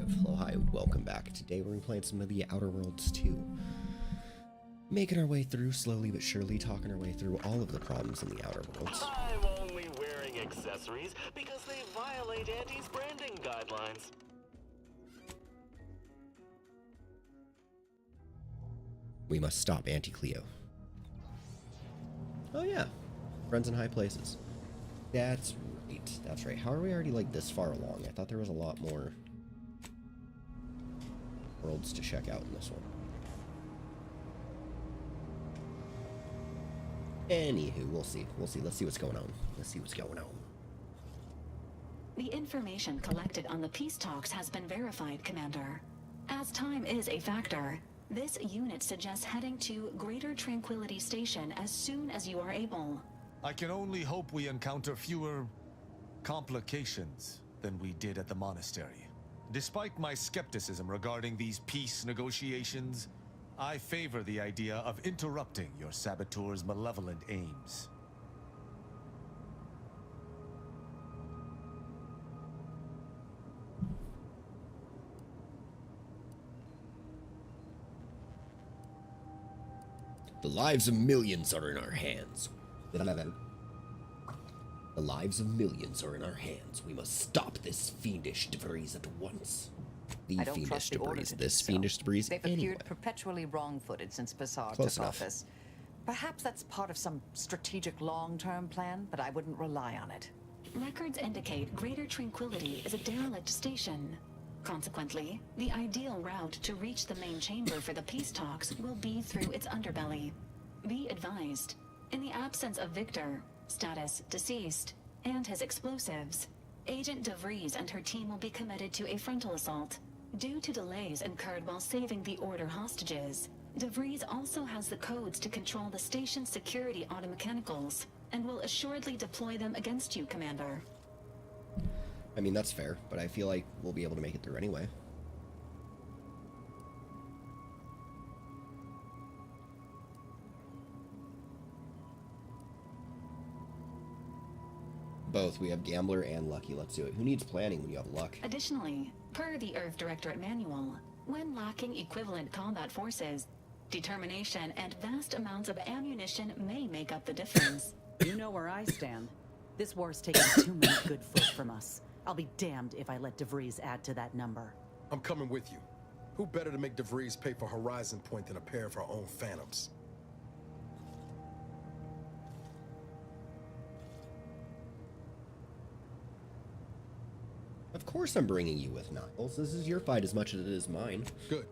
live. Hello, hi, welcome back. Today we're playing some of the Outer Worlds 2. Making our way through slowly but surely, talking our way through all of the problems in the Outer Worlds. I'm only wearing accessories because they violate Auntie's branding guidelines. We must stop Auntie Cleo. Oh yeah, friends in high places. That's right, that's right. How are we already like this far along? I thought there was a lot more worlds to check out in this one. Anywho, we'll see. We'll see. Let's see what's going on. Let's see what's going on. The information collected on the peace talks has been verified, Commander. As time is a factor, this unit suggests heading to Greater Tranquility Station as soon as you are able. I can only hope we encounter fewer complications than we did at the monastery. Despite my skepticism regarding these peace negotiations, I favor the idea of interrupting your saboteur's malevolent aims. The lives of millions are in our hands. The lives of millions are in our hands. We must stop this fiendish DeVries at once. The I don't fiendish trust the order DeVries. to This do so. fiendish DeVries. They've Anyway. appeared perpetually wrong-footed since Bassard Close took enough. office. Perhaps that's part of some strategic long-term plan, but I wouldn't rely on it. Records indicate Greater Tranquility is a derelict station. Consequently, the ideal route to reach the main chamber for the peace talks will be through its underbelly. Be advised, in the absence of Victor, status deceased, and his explosives, Agent DeVries and her team will be committed to a frontal assault. Due to delays incurred while saving the Order hostages, DeVries also has the codes to control the station's security automechanicals, and will assuredly deploy them against you, Commander. I mean, that's fair, but I feel like we'll be able to make it through anyway. Both. We have Gambler and Lucky. Let's do it. Who needs planning when you have luck? Additionally, per the Earth Directorate Manual, when lacking equivalent combat forces, determination and vast amounts of ammunition may make up the difference. You know where I stand. This war's taking too many good foot from us. I'll be damned if I let DeVries add to that number. I'm coming with you. Who better to make DeVries pay for Horizon Point than a pair of our own Phantoms? Of course I'm bringing you with Niles. This is your fight as much as it is mine. Good.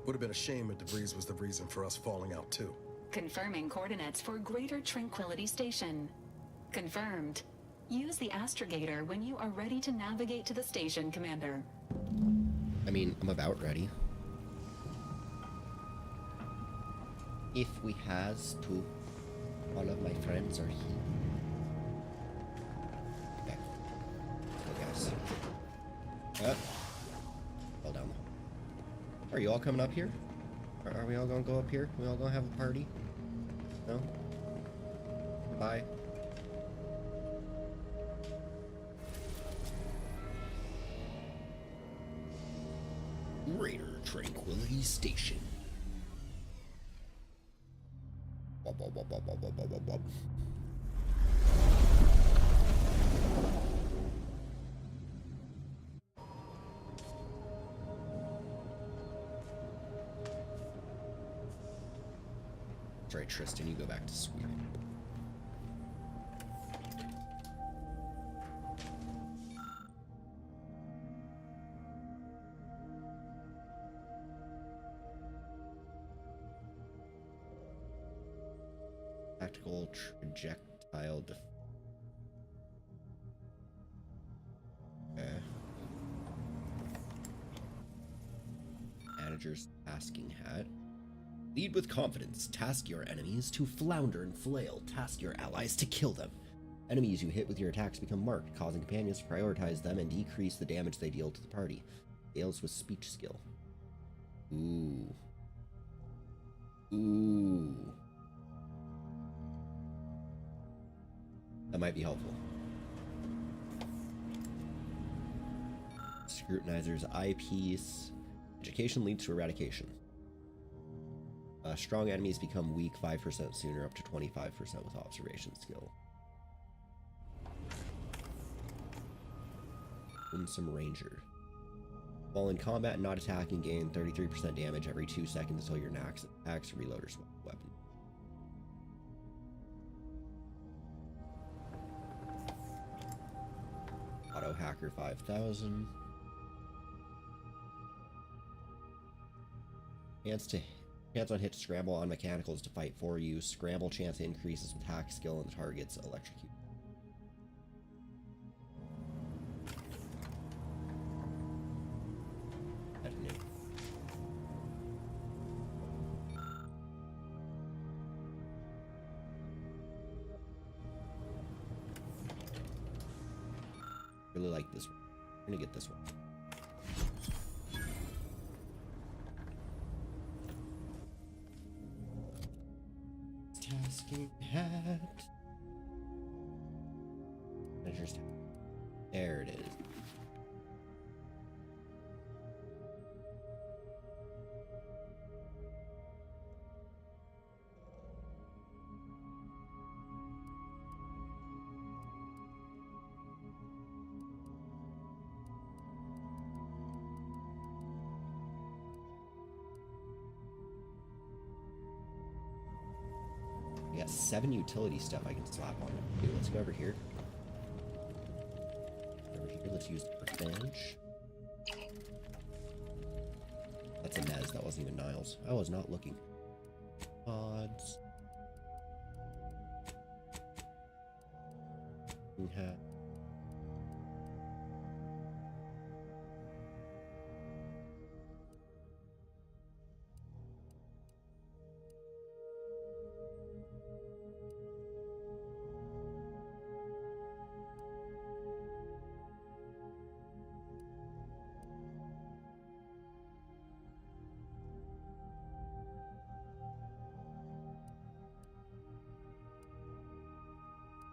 Would have been a shame if DeVries was the reason for us falling out too. Confirming coordinates for Greater Tranquility Station. Confirmed. Use the astrogator when you are ready to navigate to the station, Commander. I mean, I'm about ready. If we has to, all of my friends are here. Okay. Let's go, guys. Fall down. Are you all coming up here? Are we all gonna go up here? We all gonna have a party? No? Bye. Greater Tranquility Station. Bob, bob, bob, bob, bob, bob, bob, bob, bob. That's right, Tristan, you go back to Sweden. Tactical projectile Manager's tasking hat. Lead with confidence. Task your enemies to flounder and flail. Task your allies to kill them. Enemies you hit with your attacks become marked, causing companions to prioritize them and decrease the damage they deal to the party. Scales with speech skill. Ooh. Ooh. That might be helpful. Scrutinizer's eyepiece. Education leads to eradication. Strong enemies become weak 5% sooner, up to 25% with observation skill. Winsome Ranger. While in combat and not attacking, gain 33% damage every 2 seconds until your axe reload or swap weapon. Auto Hacker 5000. Chance on hit to scramble on mechanicals to fight for you. Scramble chance increases with hack skill and the target's electrocute. Detonate. Really like this one. I'm gonna get this one. Tasking hat. Measures tab. There it is. We got 7 utility stuff I can slap on it. Dude, let's go over here. Over here, let's use the bench. That's a Nez, that wasn't even Niles. I was not looking. Odds. Hat.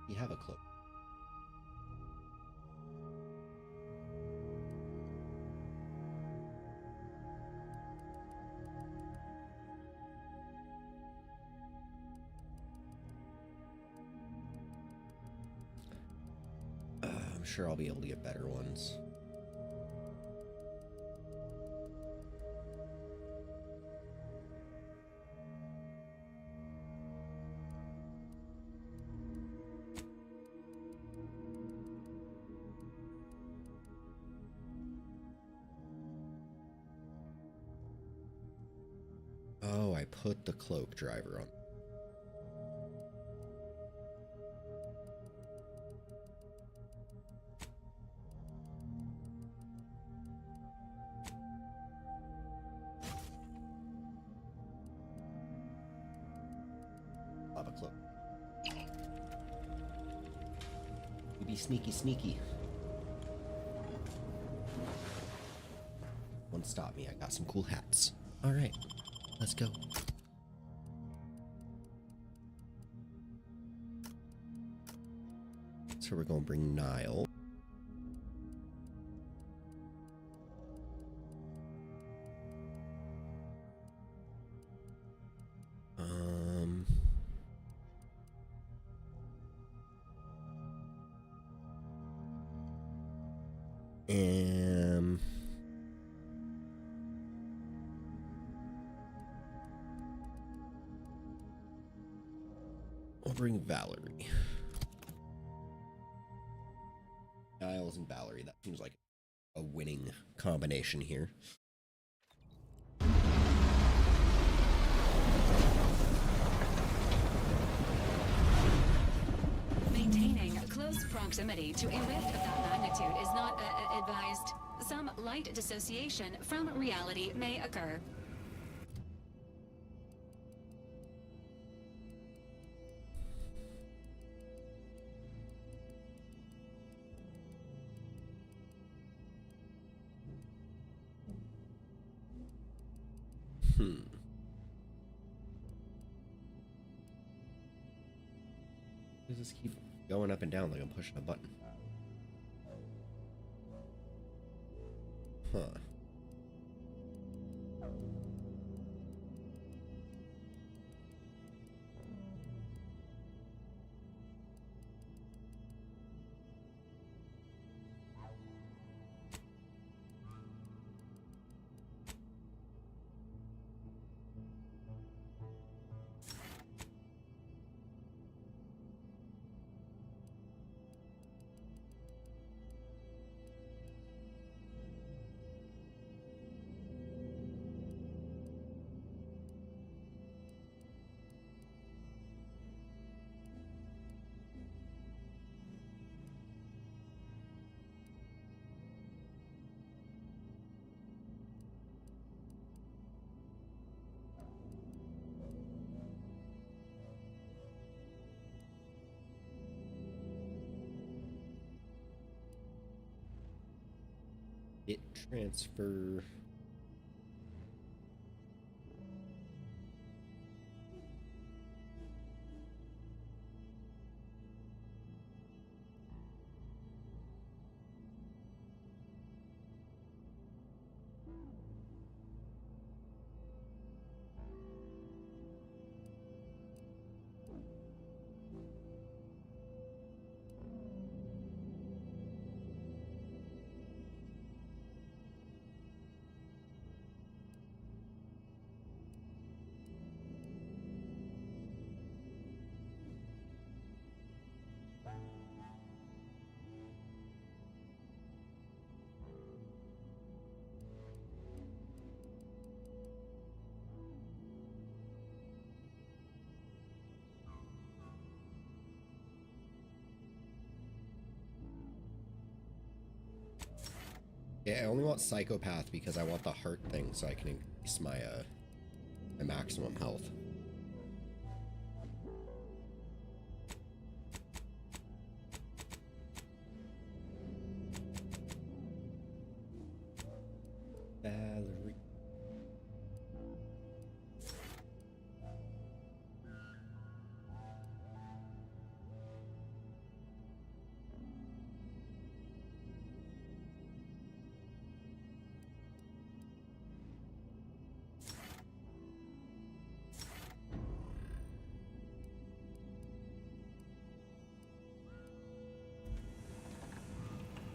You have a cloak. I'm sure I'll be able to get better ones. Oh, I put the cloak driver on. Lava cloak. You be sneaky, sneaky. Won't stop me. I got some cool hats. All right. Let's go. So we're going to bring Nile. I'll bring Valerie. Niles and Valerie. That seems like a winning combination here. Maintaining close proximity to a rift of that magnitude is not advised. Some light dissociation from reality may occur. Does this keep going up and down like I'm pushing a button? huh? It transfer. Yeah, I only want psychopath because I want the heart thing so I can increase my my maximum health. Valerie.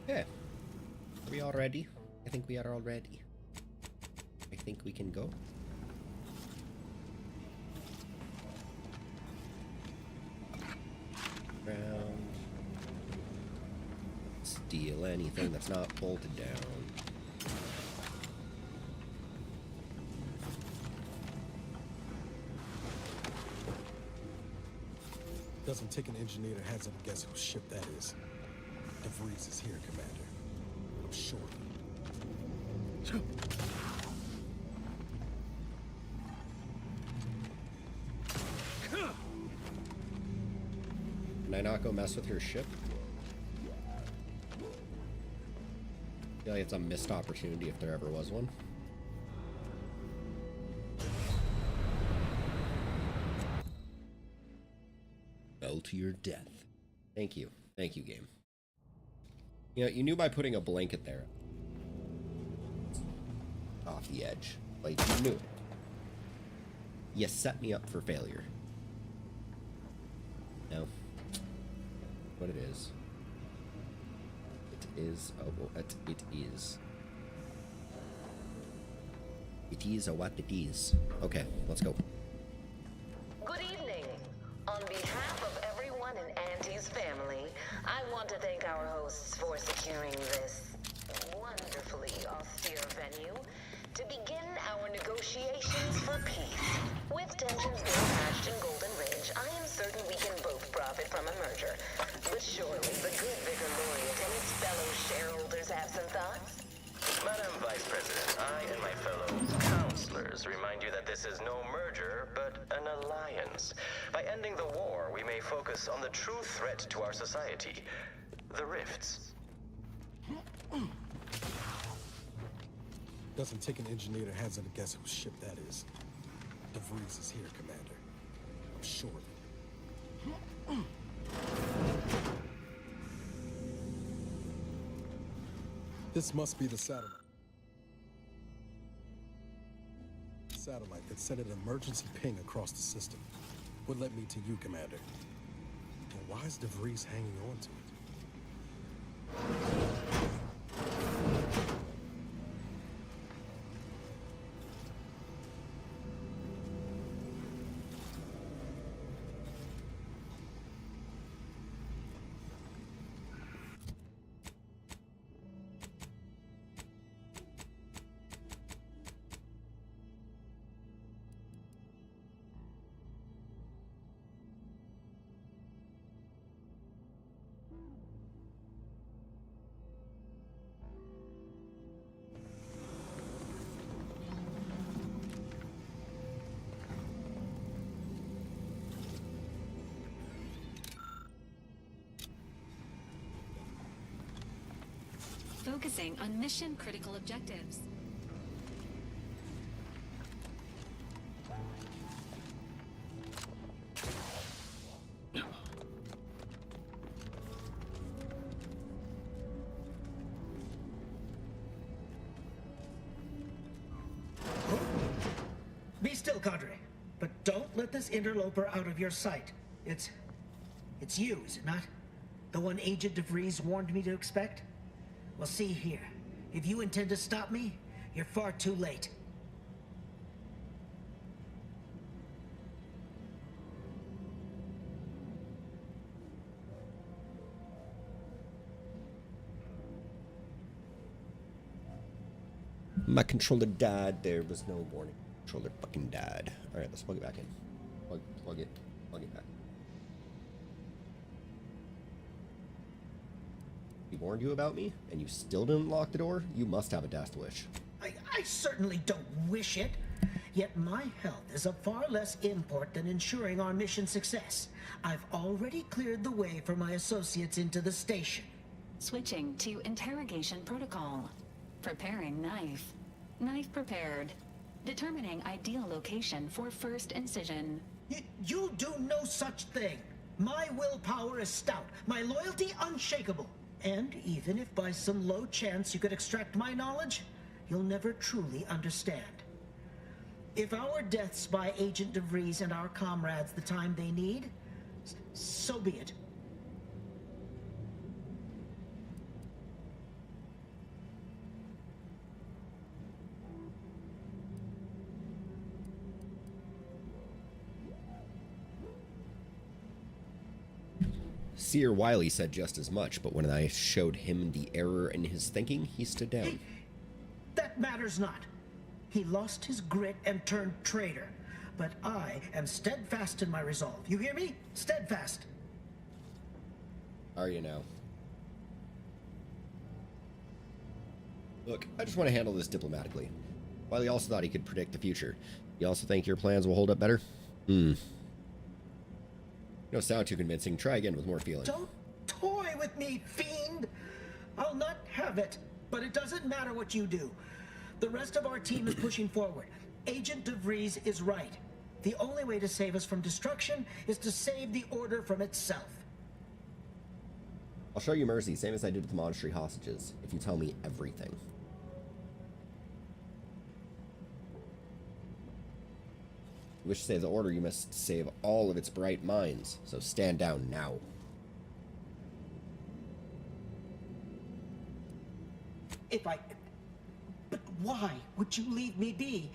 Yeah. Are we all ready? I think we are all ready. I think we can go. Round. Steal anything that's not bolted down. Doesn't take an engineer to hazard a guess whose ship that is. DeVries is here, Commander. I'm sure. Can I not go mess with her ship? I feel like it's a missed opportunity if there ever was one. Fell to your death. Thank you. Thank you, game. You know, you knew by putting a blanket there off the edge. Like, you knew it. You set me up for failure. No. What it is. It is what it is. It is what it is. Okay, let's go. Good evening. On behalf of everyone in Auntie's family, I want to thank our hosts for securing this wonderfully austere venue to begin our negotiations for peace. With tensions being hatched in Golden Ridge, I am certain we can both profit from a merger. But surely the good Vicar Laureate and his fellow shareholders have some thoughts? Madam Vice President, I and my fellow counselors remind you that this is no merger, but an alliance. By ending the war, we may focus on the true threat to our society, the rifts. Doesn't take an engineer to hazard a guess whose ship that is. DeVries is here, Commander. I'm sure. This must be the satellite. satellite that sent an emergency ping across the system. What led me to you, Commander? And why is DeVries hanging on to it? Focusing on mission-critical objectives. Be still, Cadre. But don't let this interloper out of your sight. It's you, is it not? The one Agent DeVries warned me to expect? Well, see here. If you intend to stop me, you're far too late. My controller died. There was no warning. Controller fucking died. All right, let's plug it back in. Plug it back. He warned you about me, and you still didn't lock the door? You must have a death wish. I certainly don't wish it. Yet my health is of far less import than ensuring our mission success. I've already cleared the way for my associates into the station. Switching to interrogation protocol. Preparing knife. Knife prepared. Determining ideal location for first incision. You do no such thing. My willpower is stout, my loyalty unshakable. And even if by some low chance you could extract my knowledge, you'll never truly understand. If our deaths by Agent DeVries and our comrades the time they need, so be it. Seer Wiley said just as much, but when I showed him the error in his thinking, he stood down. That matters not. He lost his grit and turned traitor. But I am steadfast in my resolve. You hear me? Steadfast. Are you now? Look, I just want to handle this diplomatically. Wiley also thought he could predict the future. You also think your plans will hold up better? You don't sound too convincing. Try again with more feeling. Don't toy with me, fiend! I'll not have it. But it doesn't matter what you do. The rest of our team is pushing forward. Agent DeVries is right. The only way to save us from destruction is to save the Order from itself. I'll show you mercy, same as I did with the monastery hostages, if you tell me everything. If you wish to save the Order, you must save all of its bright minds. So stand down now. But why would you leave me be?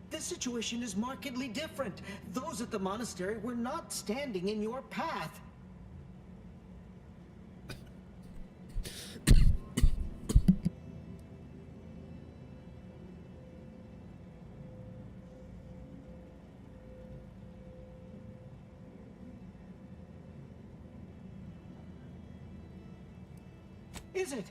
This situation is markedly different. Those at the monastery were not standing in your path. Is it?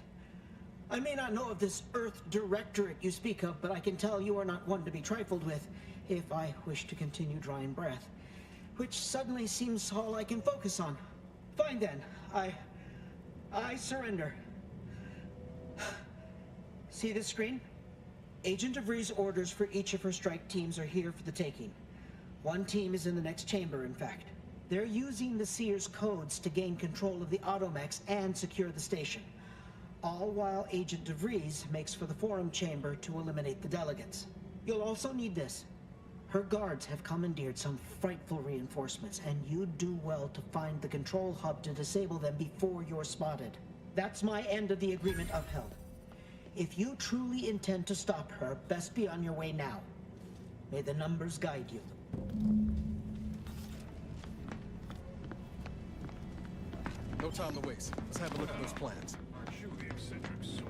I may not know of this Earth Directorate you speak of, but I can tell you are not one to be trifled with, if I wish to continue drawing breath. Which suddenly seems all I can focus on. Fine then, I surrender. See this screen? Agent DeVries' orders for each of her strike teams are here for the taking. One team is in the next chamber, in fact. They're using the Seer's codes to gain control of the automechs and secure the station. All while Agent DeVries makes for the forum chamber to eliminate the delegates. You'll also need this. Her guards have commandeered some frightful reinforcements, and you'd do well to find the control hub to disable them before you're spotted. That's my end of the agreement upheld. If you truly intend to stop her, best be on your way now. May the numbers guide you. No time to waste. Let's have a look at those plans. Aren't you the eccentric sort?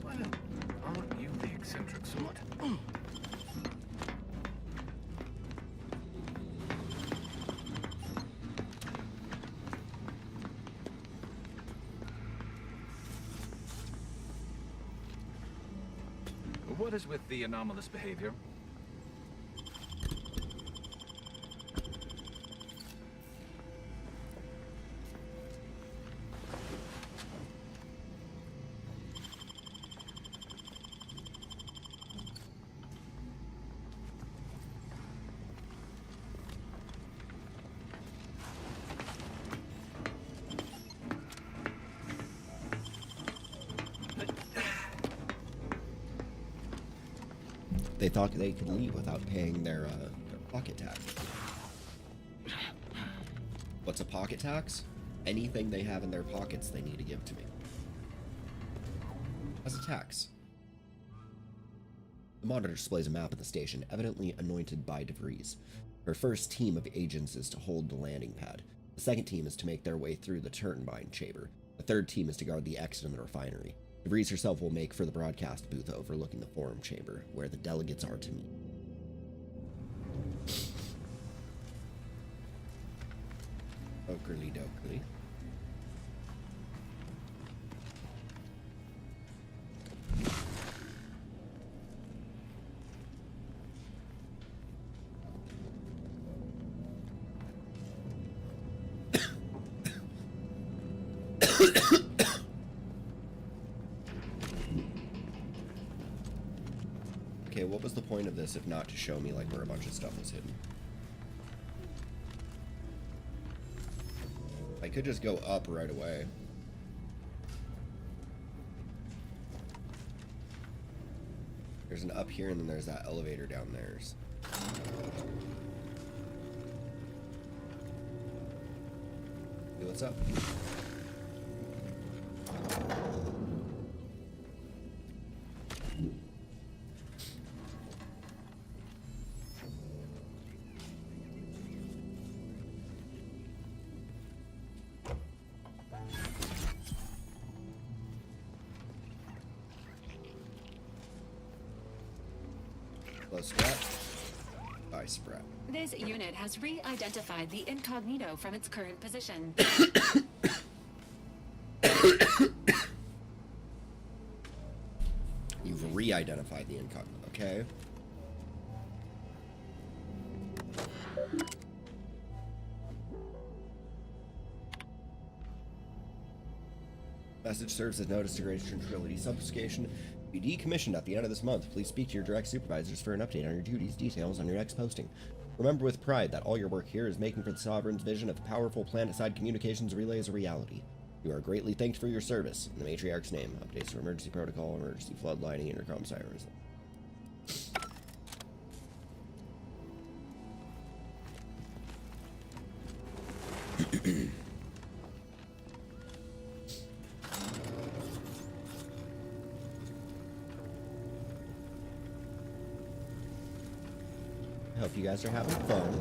Well, aren't you the eccentric sort? What is with the anomalous behavior? They thought they could leave without paying their pocket tax. What's a pocket tax? Anything they have in their pockets they need to give to me. As a tax. The monitor displays a map of the station, evidently anointed by DeVries. Her first team of agents is to hold the landing pad. The second team is to make their way through the turbine chamber. The third team is to guard the exit in the refinery. DeVries herself will make for the broadcast booth overlooking the forum chamber, where the delegates are to meet. Oakerly dokerly. Okay, what was the point of this if not to show me like where a bunch of stuff was hidden? I could just go up right away. There's an up here and then there's that elevator down there. Hey, what's up? Sprat. Bye, Sprat. This unit has re-identified the incognito from its current position. You've re-identified the incognito, okay? Message serves as notice to Greater Tranquility Substation. Be decommissioned at the end of this month. Please speak to your direct supervisors for an update on your duties, details on your next posting. Remember with pride that all your work here is making for the Sovereign's vision of powerful planet-side communications relays a reality. You are greatly thanked for your service. In the Matriarch's name, updates to emergency protocol, emergency flood lighting, intercom sirens. I hope you guys are having fun.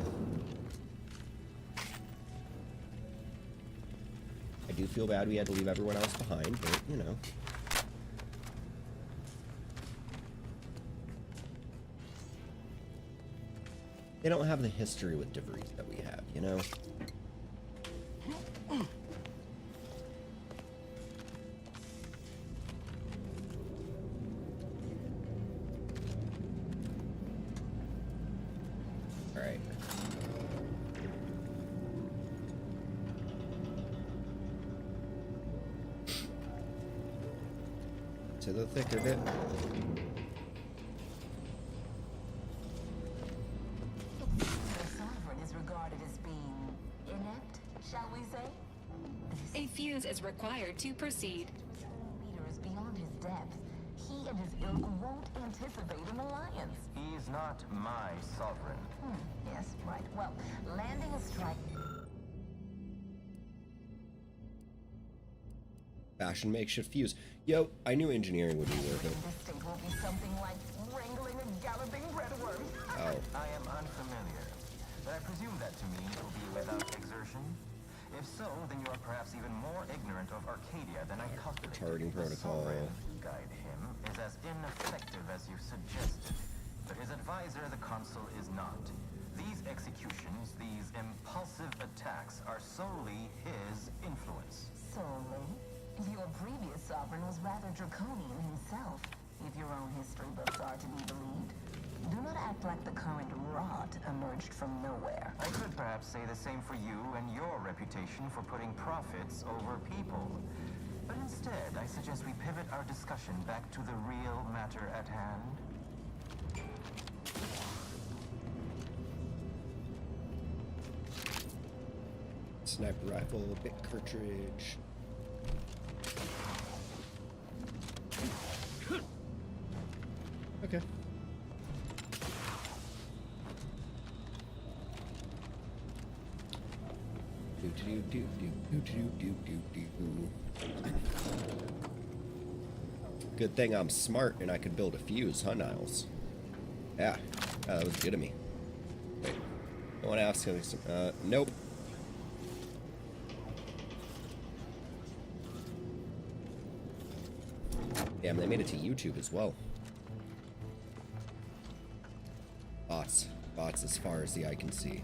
I do feel bad we had to leave everyone else behind, but, you know. They don't have the history with DeVries that we have, you know? Alright. To the thick of it. The Sovereign is regarded as being inept, shall we say? A fuse is required to proceed. Meters beyond his depth, he and his ilk won't anticipate an alliance. He's not my sovereign. Yes, right. Well, landing a strike... Fashion makeshift fuse. Yo, I knew engineering would be worth it. Instinct will be something like wrangling a galloping breadworm. Oh. I am unfamiliar, but I presume that to mean it will be without exertion. If so, then you are perhaps even more ignorant of Arcadia than I calculated. Targeting protocol. The sovereign, guide him, is as ineffective as you suggested, but his advisor, the consul, is not. These executions, these impulsive attacks, are solely his influence. Solely? Your previous sovereign was rather draconian himself, if your own history books are to be believed. Do not act like the current rot emerged from nowhere. I could perhaps say the same for you and your reputation for putting profits over people. But instead, I suggest we pivot our discussion back to the real matter at hand. Sniper rifle, bit cartridge. Okay. Good thing I'm smart and I could build a fuse, huh, Niles? Yeah, that was good of me. Wait, I want to ask him. Nope. Damn, they made it to YouTube as well. Bots. Bots as far as the eye can see.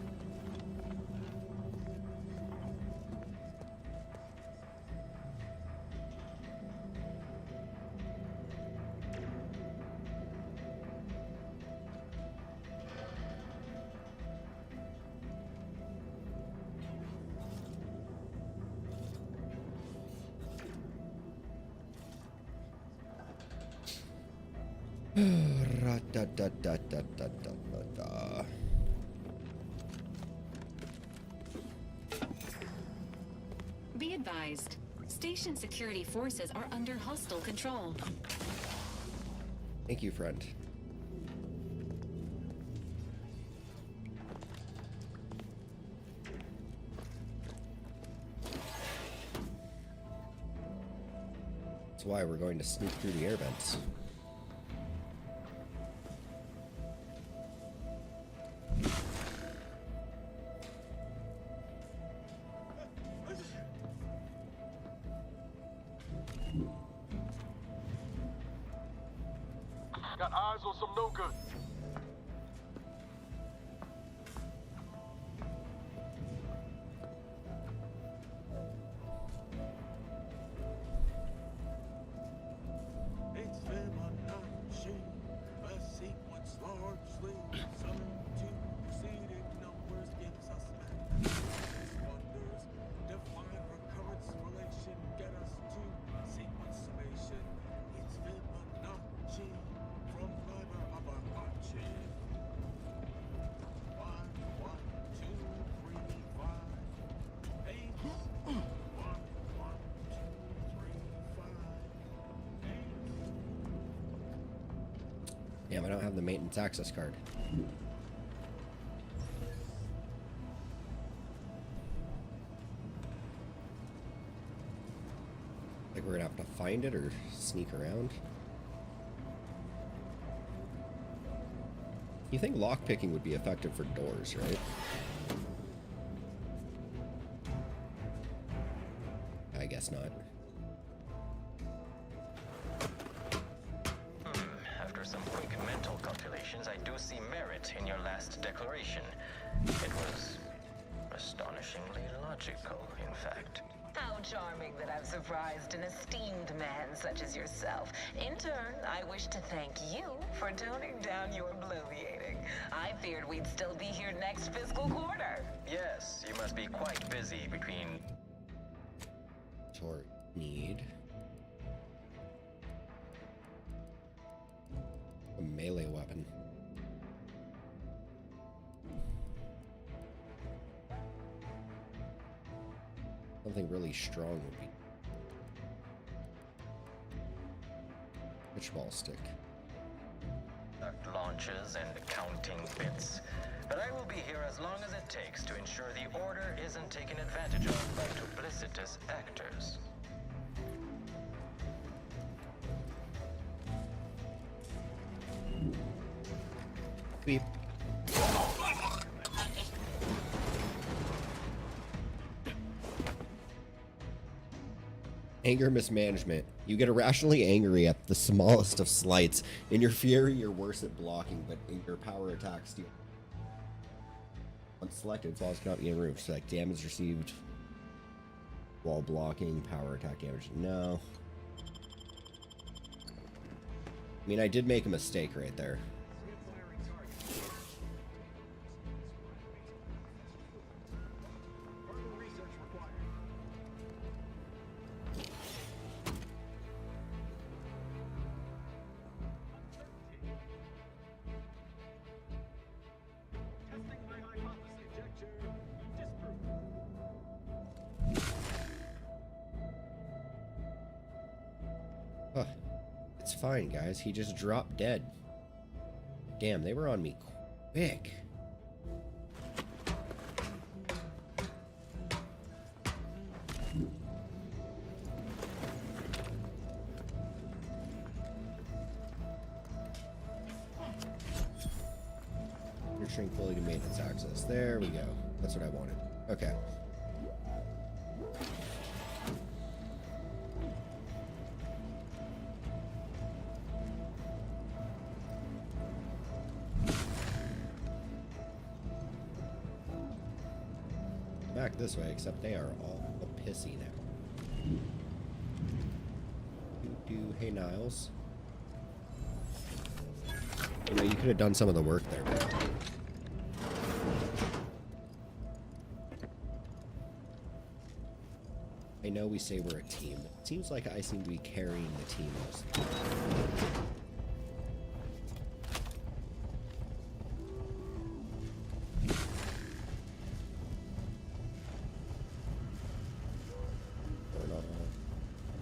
Ra-da-da-da-da-da-da-da. Be advised, station security forces are under hostile control. Thank you, friend. That's why we're going to sneak through the air vents. Got eyes on some no good. It's Fibonacci, a sequence largely summoned to preceding numbers gives us mathematics wonders. Define recurrence relation, get us to sequence summation. It's Fibonacci from neither of our arches. 1, 1, 2, 3, 5, 8. 1, 1, 2, 3, 5, 8. Damn, I don't have the maintenance access card. Like we're gonna have to find it or sneak around. You think lockpicking would be effective for doors, right? I guess not. After some quick mental calculations, I do see merit in your last declaration. It was astonishingly logical, in fact. How charming that I've surprised an esteemed man such as yourself. In turn, I wish to thank you for toning down your bloviating. I feared we'd still be here next fiscal quarter. Yes, you must be quite busy between... Short need a melee weapon. Something really strong would be. Pitch ball stick. Launches and counting bits. But I will be here as long as it takes to ensure the order isn't taken advantage of by duplicitous actors. Beep. Anger mismanagement. You get irrationally angry at the smallest of slights. In your fury, you're worse at blocking, but in your power attacks, you unselected flaws cannot be removed. So like damage received while blocking, power attack damage. No. I mean, I did make a mistake right there. Huh. It's fine, guys. He just dropped dead. Damn, they were on me quick. Your tranquility maintenance access. There we go. That's what I wanted. Okay. Back this way, except they are all pissy now. Hey, Niles. You know, you could have done some of the work there, man. I know we say we're a team, but it seems like I seem to be carrying the team most of the time.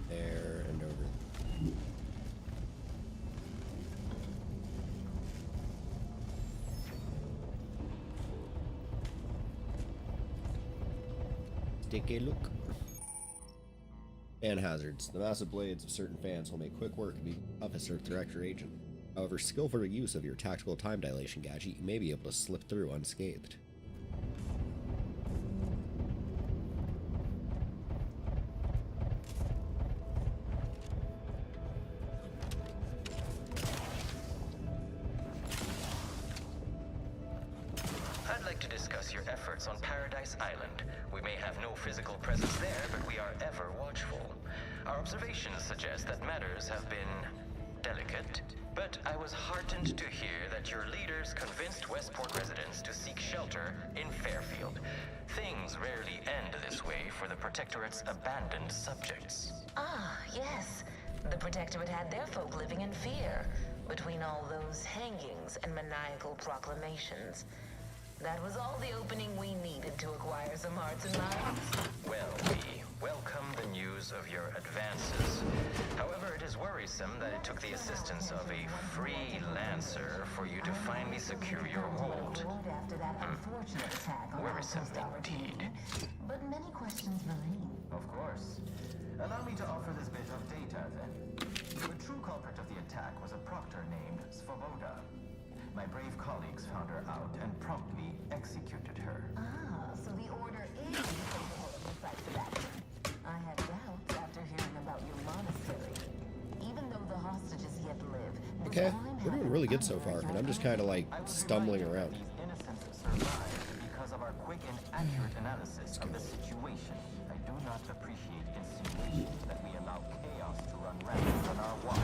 There and over. Take a look. Fan hazards. The massive blades of certain fans will make quick work of the officer director agent. However, skillful use of your tactical time dilation gadget, you may be able to slip through unscathed. I'd like to discuss your efforts on Paradise Island. We may have no physical presence there, but we are ever watchful. Our observations suggest that matters have been delicate. But I was heartened to hear that your leaders convinced Westport residents to seek shelter in Fairfield. Things rarely end this way for the Protectorate's abandoned subjects. Ah, yes. The Protectorate had their folk living in fear between all those hangings and maniacal proclamations. That was all the opening we needed to acquire some hearts and minds. Well, we welcome the news of your advances. However, it is worrisome that it took the assistance of a freelancer for you to finally secure your hold. After that unfortunate attack on Worrisome indeed. But many questions remain. Of course. Allow me to offer this bit of data, then. The true culprit of the attack was a proctor named Svoboda. My brave colleagues found her out and promptly executed her. Ah, so the Order is capable of decisive action. I had doubts after hearing about your monastery. Even though the hostages yet live, Okay, we're doing really good so far, but I'm just kind of like stumbling around. These innocents survived because of our quick and accurate analysis of the situation. I do not appreciate insinuations that we allow chaos to run rampant on our watch.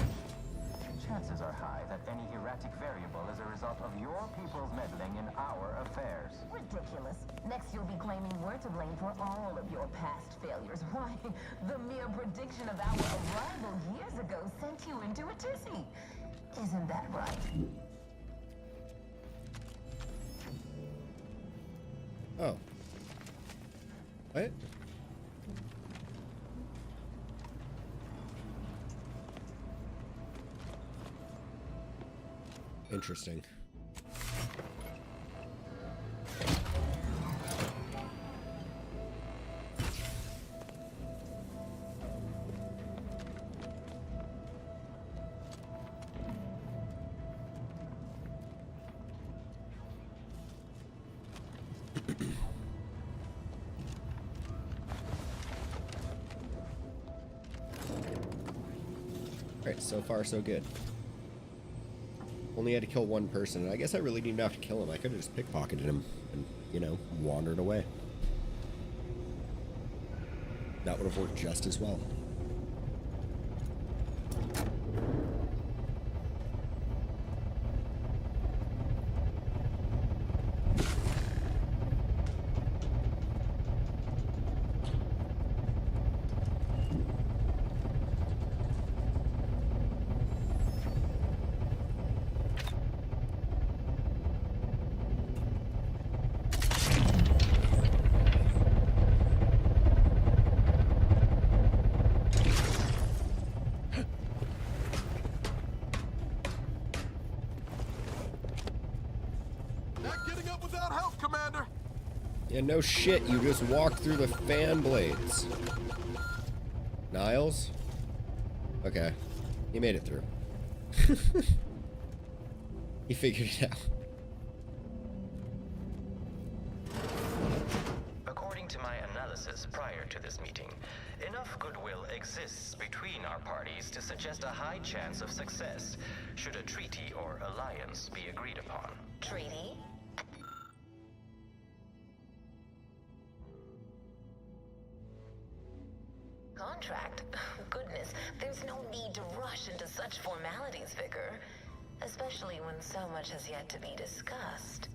Chances are high that any erratic variable is a result of your people's meddling in our affairs. Ridiculous. Next you'll be claiming we're to blame for all of your past failures. Why, the mere prediction of our arrival years ago sent you into a tizzy. Isn't that right? Oh. What? Interesting. Alright, so far so good. Only had to kill one person, and I guess I really didn't have to kill him. I could have just pickpocketed him and, you know, wandered away. That would have worked just as well. Yeah, no shit, you just walked through the fan blades. Niles? Okay. He made it through. He figured it out. According to my analysis prior to this meeting, enough goodwill exists between our parties to suggest a high chance of success should a treaty or alliance be agreed upon. Treaty? Contract? Goodness, there's no need to rush into such formalities, Vicar. Especially when so much has yet to be discussed.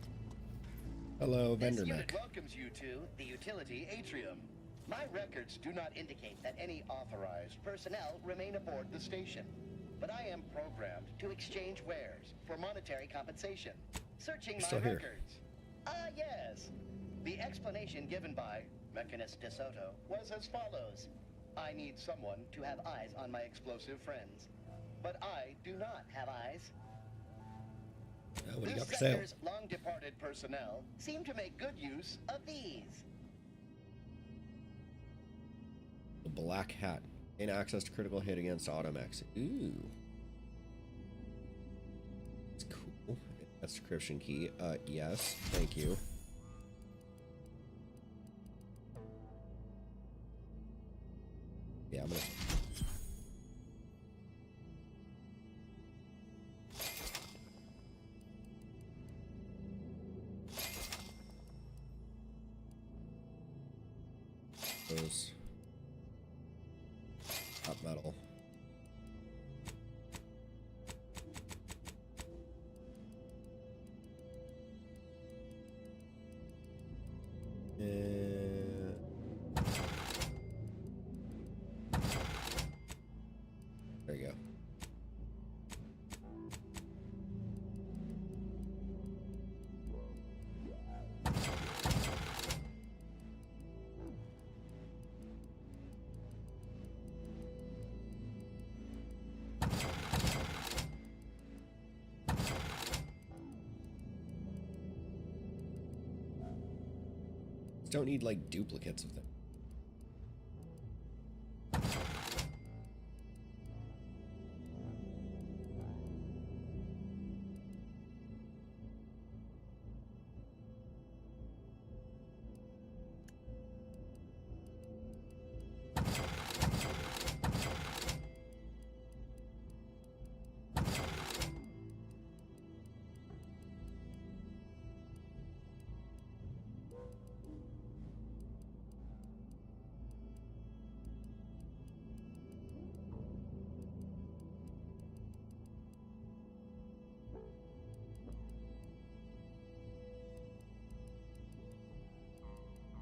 Hello, This Vendor unit Mech. welcomes you to the utility atrium. My records do not indicate that any authorized personnel remain aboard the station. But I am programmed to exchange wares for monetary compensation. Searching my Still here. records. Yes. The explanation given by Mechanist DeSoto was as follows. I need someone to have eyes on my explosive friends. But I do not have eyes. What do you This got for sale? sector's long-departed personnel seem to make good use of these. The black hat. Gain access to critical hit against automechs. Ooh. That's cool. That's description key. Yes. Thank you. Yeah, I'm gonna... Those... Top metal. There you go. Don't need like duplicates of them.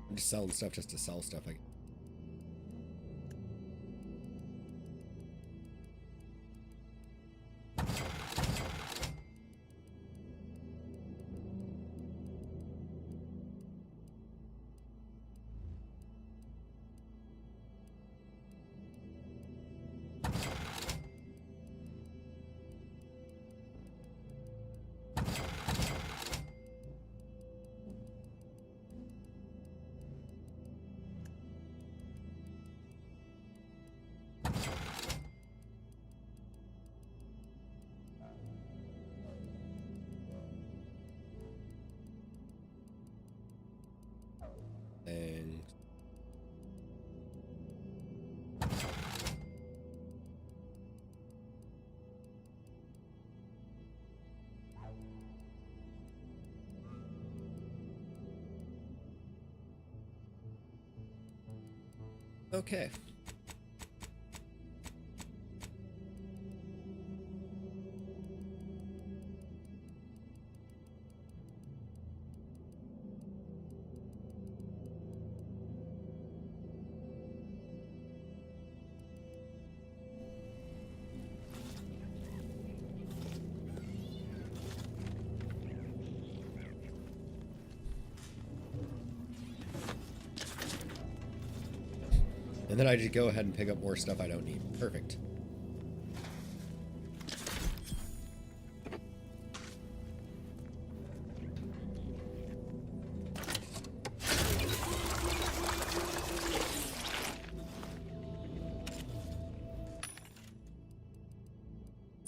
I'm just selling stuff just to sell stuff. Okay. And then I just go ahead and pick up more stuff I don't need. Perfect.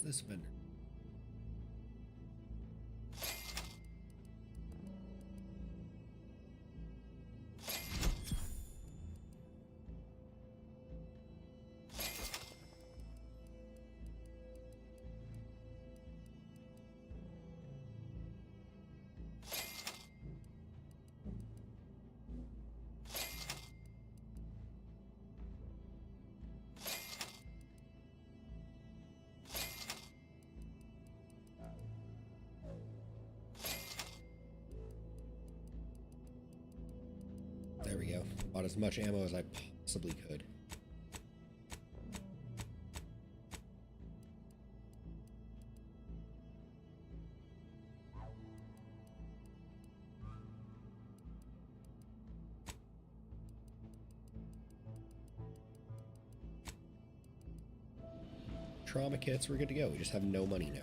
This vendor. There we go. Bought as much ammo as I possibly could. Trauma kits, we're good to go. We just have no money now.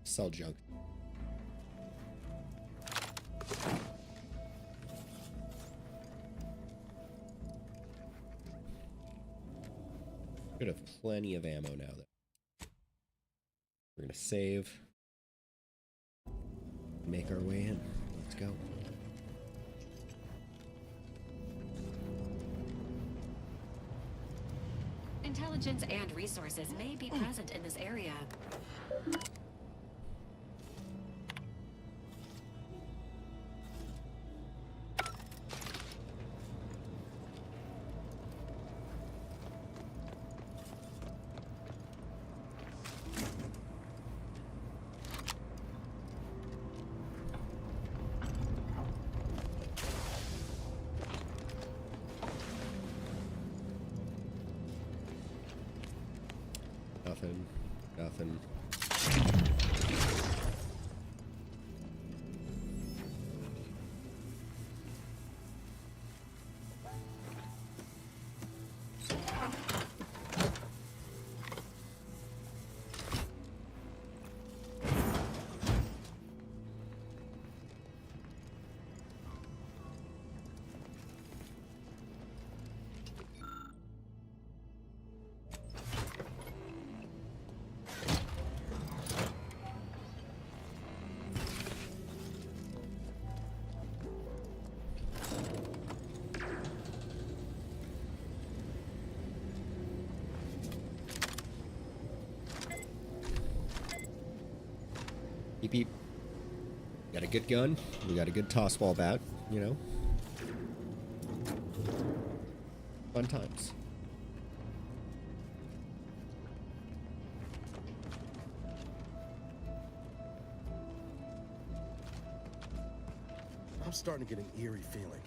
Sell junk. Should have plenty of ammo now, though. We're gonna save. Make our way in. Let's go. Intelligence and resources may be present in this area. Nothing. Beep beep. Got a good gun. We got a good toss ball bat, you know. Fun times. I'm starting to get an eerie feeling,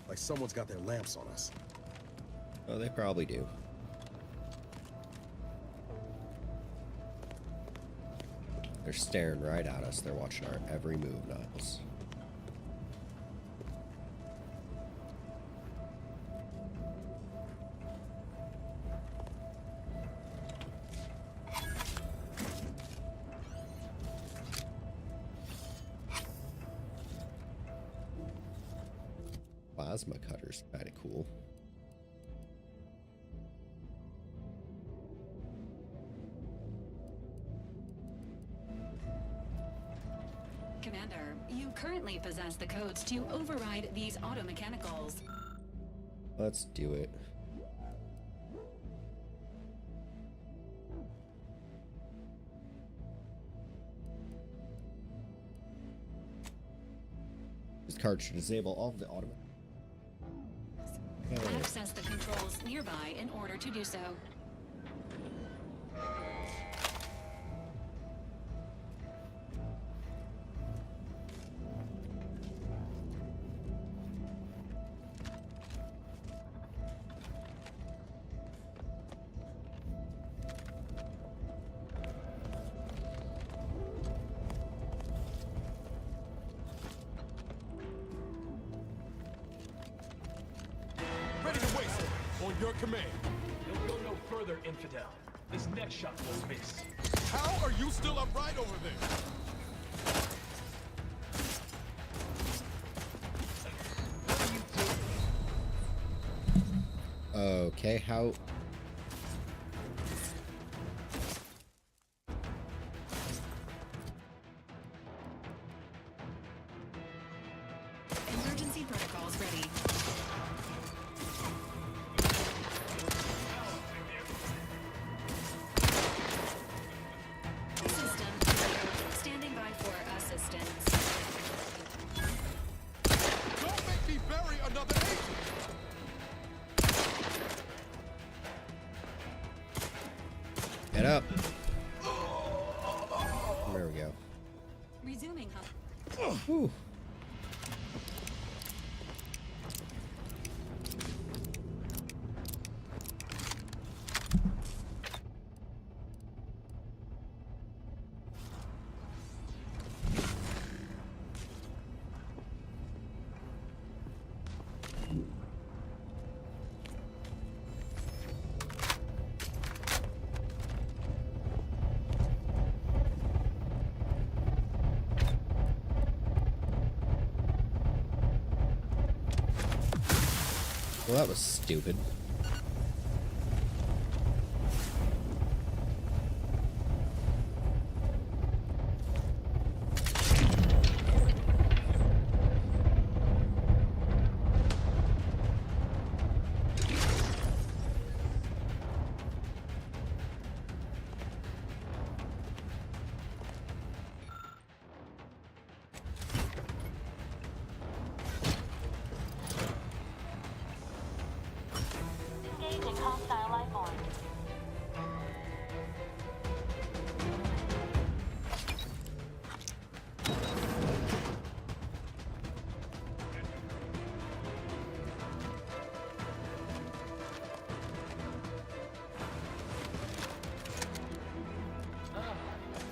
like someone's got their lamps on us. Oh, they probably do. They're staring right at us. They're watching our every move, Niles. Plasma cutter's kind of cool. Commander, you currently possess the codes to override these automechanicals. Let's do it. cards to disable all of the automatic. Access the controls nearby in order to do so. Ready to waste it. On your command. You'll go no further, infidel. This next shot will miss. How are you still upright over there? Okay, how... Emergency protocols ready. System standing by for assistance. Don't make me bury another agent! Get up. There we go. Resuming hub. Whew. Well, that was stupid. Engaging hostile life form.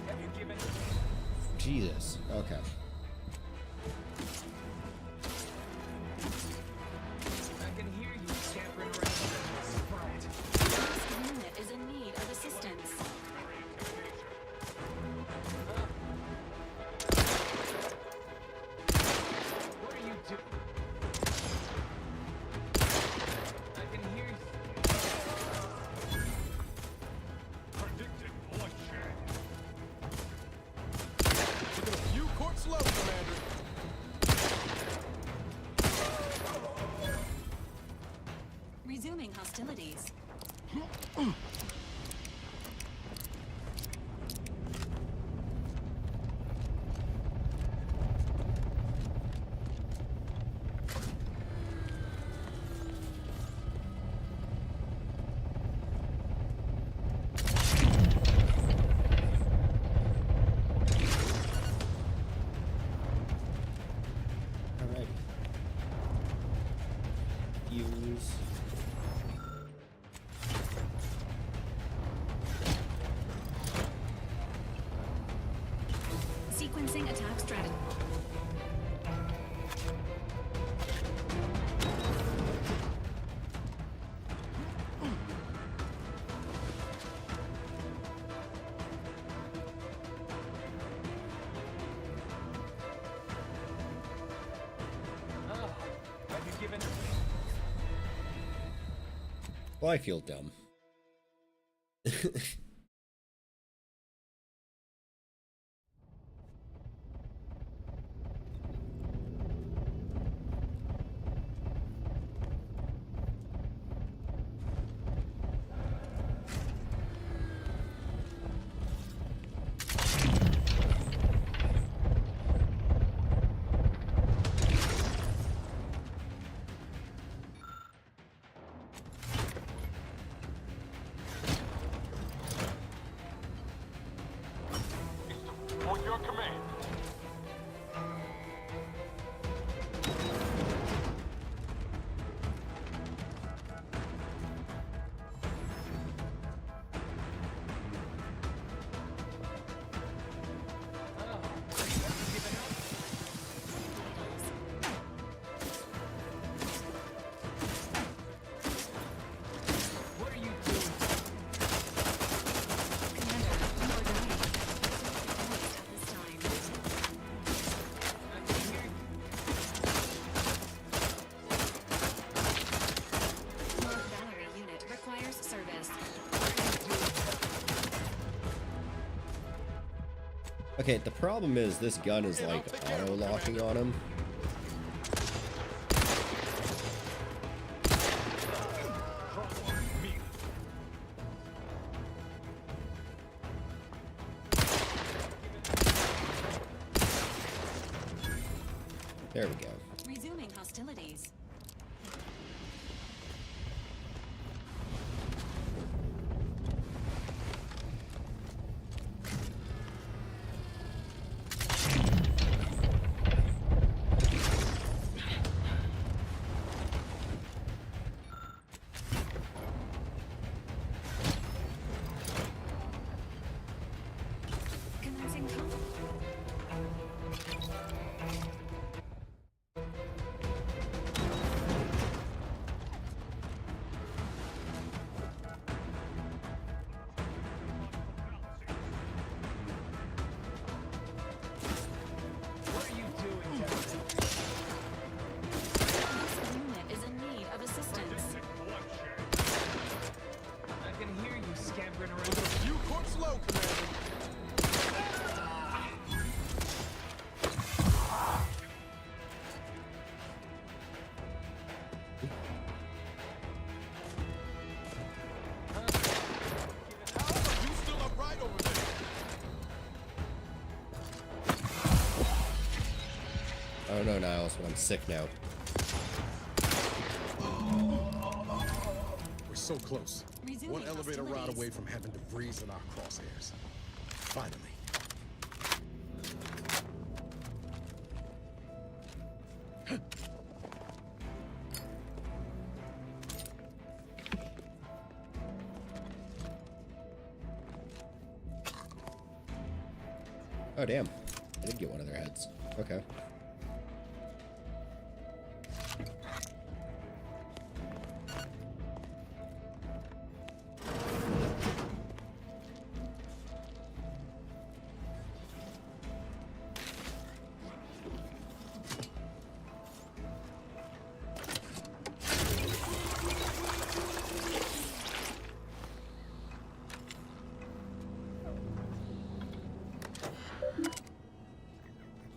Have you given... Jesus. Okay. I can hear you scampering around. Quiet. This unit is in need of assistance. What are you doing? I can hear you. Predicted bloodshed. Taking a few courts low, Commander. Resuming hostilities. Alright. Use. Sequencing attack strategy. Have you given... Well, I feel dumb. your command. What are you doing? Battery unit requires service. Okay, the problem is this gun is like auto-locking on him. There we go. Resuming hostilities. Commencing combat. What are you doing, Captain? This unit is in need of assistance. I can hear you scampering around. You corpse low, Commander. You still upright over there? Oh no, Niles, I'm sick now. We're so close. Resuming One elevator ride hostilities. away from having DeVries in our crosshairs. Finally. Oh damn, I did get one of their heads. Okay.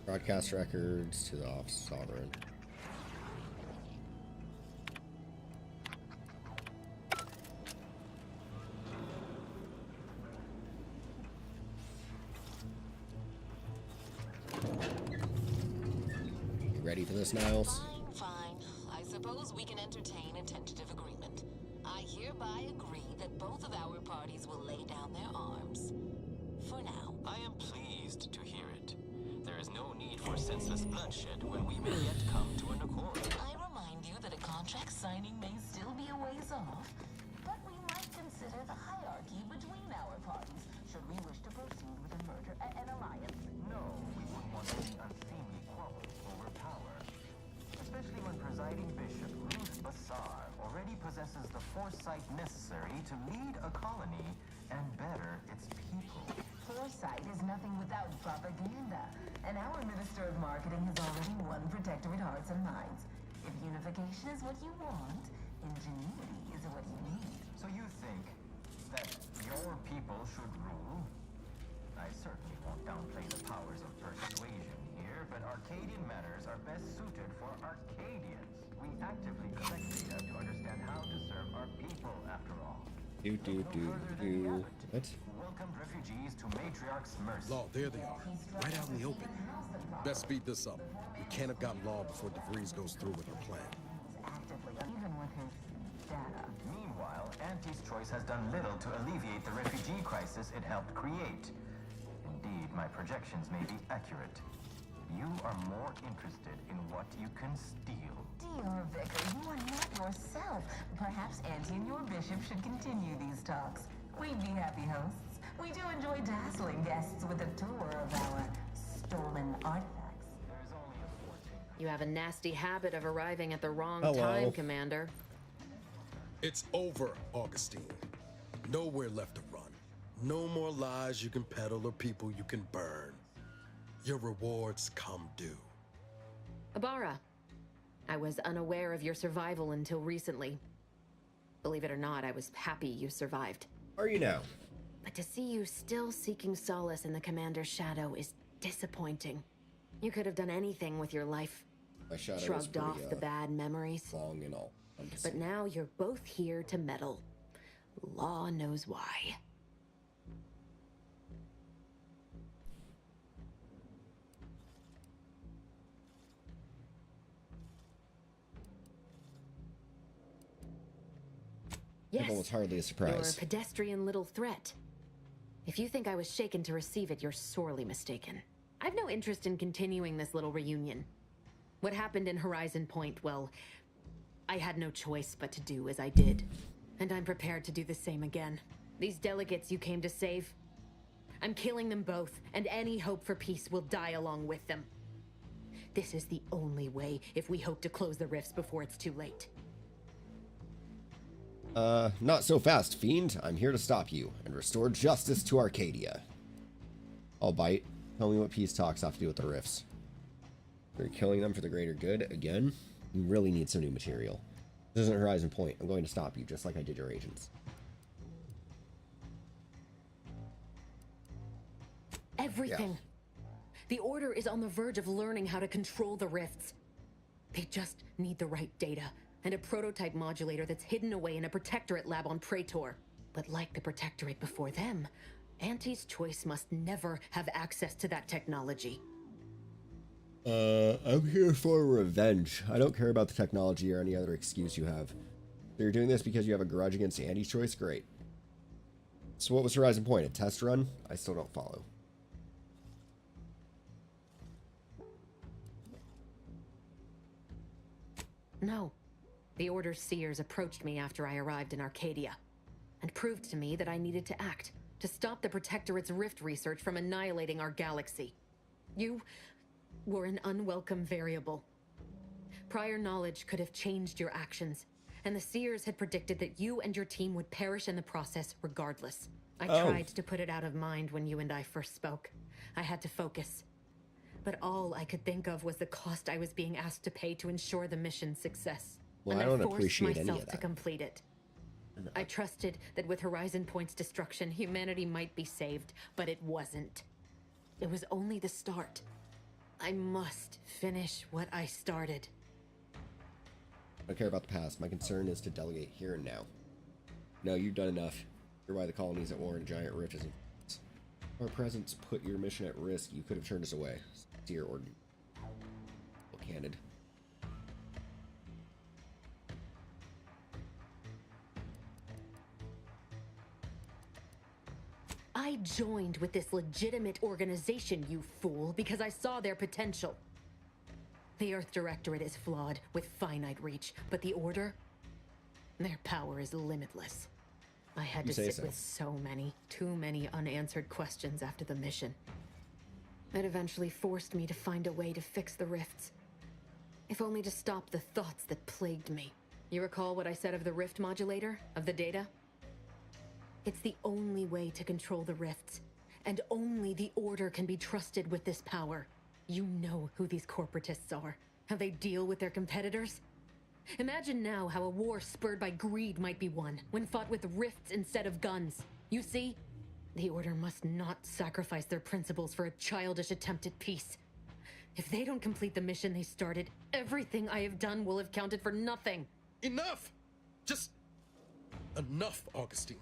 Broadcast records to the Office Sovereign. You ready for this, Niles? Fine. I suppose we can entertain a tentative agreement. I hereby agree that both of our parties will lay down their arms. For now. I am pleased to hear it. There is no need for senseless bloodshed when we may yet come to an accord. I remind you that a contract signing may still be a ways off, but we might consider the hierarchy between our parties should we wish to proceed with a merger and an alliance. No, we wouldn't want any unseemly quarrels over power. Especially when presiding bishop Ruth Bassar already possesses the foresight necessary to lead a colony and better its people. Foresight is nothing without propaganda, and our Minister of Marketing has already won Protectorate hearts and minds. If unification is what you want, ingenuity is what you need. So you think that your people should rule? I certainly won't downplay the powers of persuasion here, but Arcadian matters are best suited for Arcadians. We actively collect data to understand how to serve our people, after all. What? Welcomed refugees to Matriarch's mercy. Law, there they are. Right out in the open. Best speed this up. We can't have gotten Law before DeVries goes through with her plan. Even with his data. Meanwhile, Auntie's Choice has done little to alleviate the refugee crisis it helped create. Indeed, my projections may be accurate. You are more interested in what you can steal. Dear Vicar, you are not yourself. Perhaps Auntie and your bishop should continue these talks. We'd be happy hosts. We do enjoy dazzling guests with a tour of our stolen artifacts. You have a nasty habit of arriving at the wrong Hello. time, Commander. It's over, Augustine. Nowhere left to run. No more lies you can peddle or people you can burn. Your rewards come due. Abara, I was unaware of your survival until recently. Believe it or not, I was happy you survived. Are you now? But to see you still seeking solace in the Commander's shadow is disappointing. You could have done anything with your life. My shadow was Shrugged pretty, off the bad memories. long and all. But now you're both here to meddle. Law knows why. Yes, It was hardly a you're surprise. a pedestrian little threat. If you think I was shaken to receive it, you're sorely mistaken. I've no interest in continuing this little reunion. What happened in Horizon Point, well, I had no choice but to do as I did. And I'm prepared to do the same again. These delegates you came to save, I'm killing them both, and any hope for peace will die along with them. This is the only way if we hope to close the rifts before it's too late. Not so fast, Fiend. I'm here to stop you and restore justice to Arcadia. I'll bite. Tell me what peace talks have to do with the rifts. You're killing them for the greater good again? You really need some new material. This isn't Horizon Point. I'm going to stop you, just like I did your agents. Everything. The Order is on the verge of learning how to control the rifts. They just need the right data and a prototype modulator that's hidden away in a Protectorate lab on Praetor. But like the Protectorate before them, Auntie's Choice must never have access to that technology. I'm here for revenge. I don't care about the technology or any other excuse you have. So you're doing this because you have a grudge against Auntie's Choice? Great. So what was Horizon Point? A test run? I still don't follow. No. The Order's seers approached me after I arrived in Arcadia and proved to me that I needed to act to stop the Protectorate's rift research from annihilating our galaxy. You were an unwelcome variable. Prior knowledge could have changed your actions, and the seers had predicted that you and your team would perish in the process regardless. I tried to put it out of mind when you and I first spoke. I had to focus. But all I could think of was the cost I was being asked to pay to ensure the mission's success. Well, and I don't forced appreciate any myself of to that. complete it. I trusted that with Horizon Point's destruction, humanity might be saved, but it wasn't. It was only the start. I must finish what I started. I don't care about the past. My concern is to delegate here and now. No, you've done enough. You're why the colony's at war and a giant rift is in. Our presence put your mission at risk. You could have turned us away. Dear or candid. I joined with this legitimate organization, you fool, because I saw their potential. The Earth Directorate is flawed, with finite reach, but the Order? Their power is limitless. I had You to say sit so. with too many unanswered questions after the mission. It eventually forced me to find a way to fix the rifts. If only to stop the thoughts that plagued me. You recall what I said of the rift modulator? Of the data? It's the only way to control the rifts, and only the Order can be trusted with this power. You know who these corporatists are, how they deal with their competitors. Imagine now how a war spurred by greed might be won, when fought with rifts instead of guns. You see? The Order must not sacrifice their principles for a childish attempt at peace. If they don't complete the mission they started, everything I have done will have counted for nothing. Enough! Just enough, Augustine.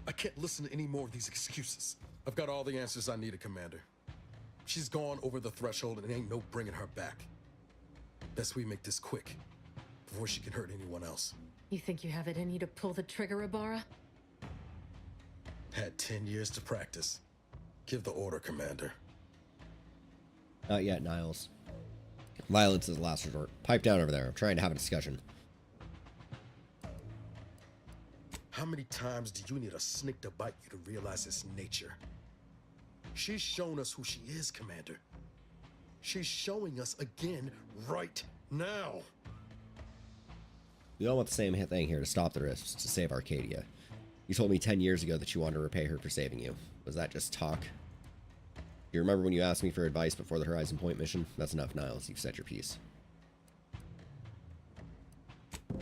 I can't listen to any more of these excuses. I've got all the answers I needed, Commander. She's gone over the threshold and ain't no bringing her back. Best we make this quick, before she can hurt anyone else. You think you have it in you to pull the trigger, Abara? Had 10 years to practice. Give the order, Commander. Not yet, Niles. Violence is the last resort. Pipe down over there. I'm trying to have a discussion. How many times do you need a snake to bite you to realize its nature? She's shown us who she is, Commander. She's showing us again right now. We all want the same thing here, to stop the rifts, to save Arcadia. You told me 10 years ago that you wanted to repay her for saving you. Was that just talk? You remember when you asked me for advice before the Horizon Point mission? That's enough, Niles. You've said your piece.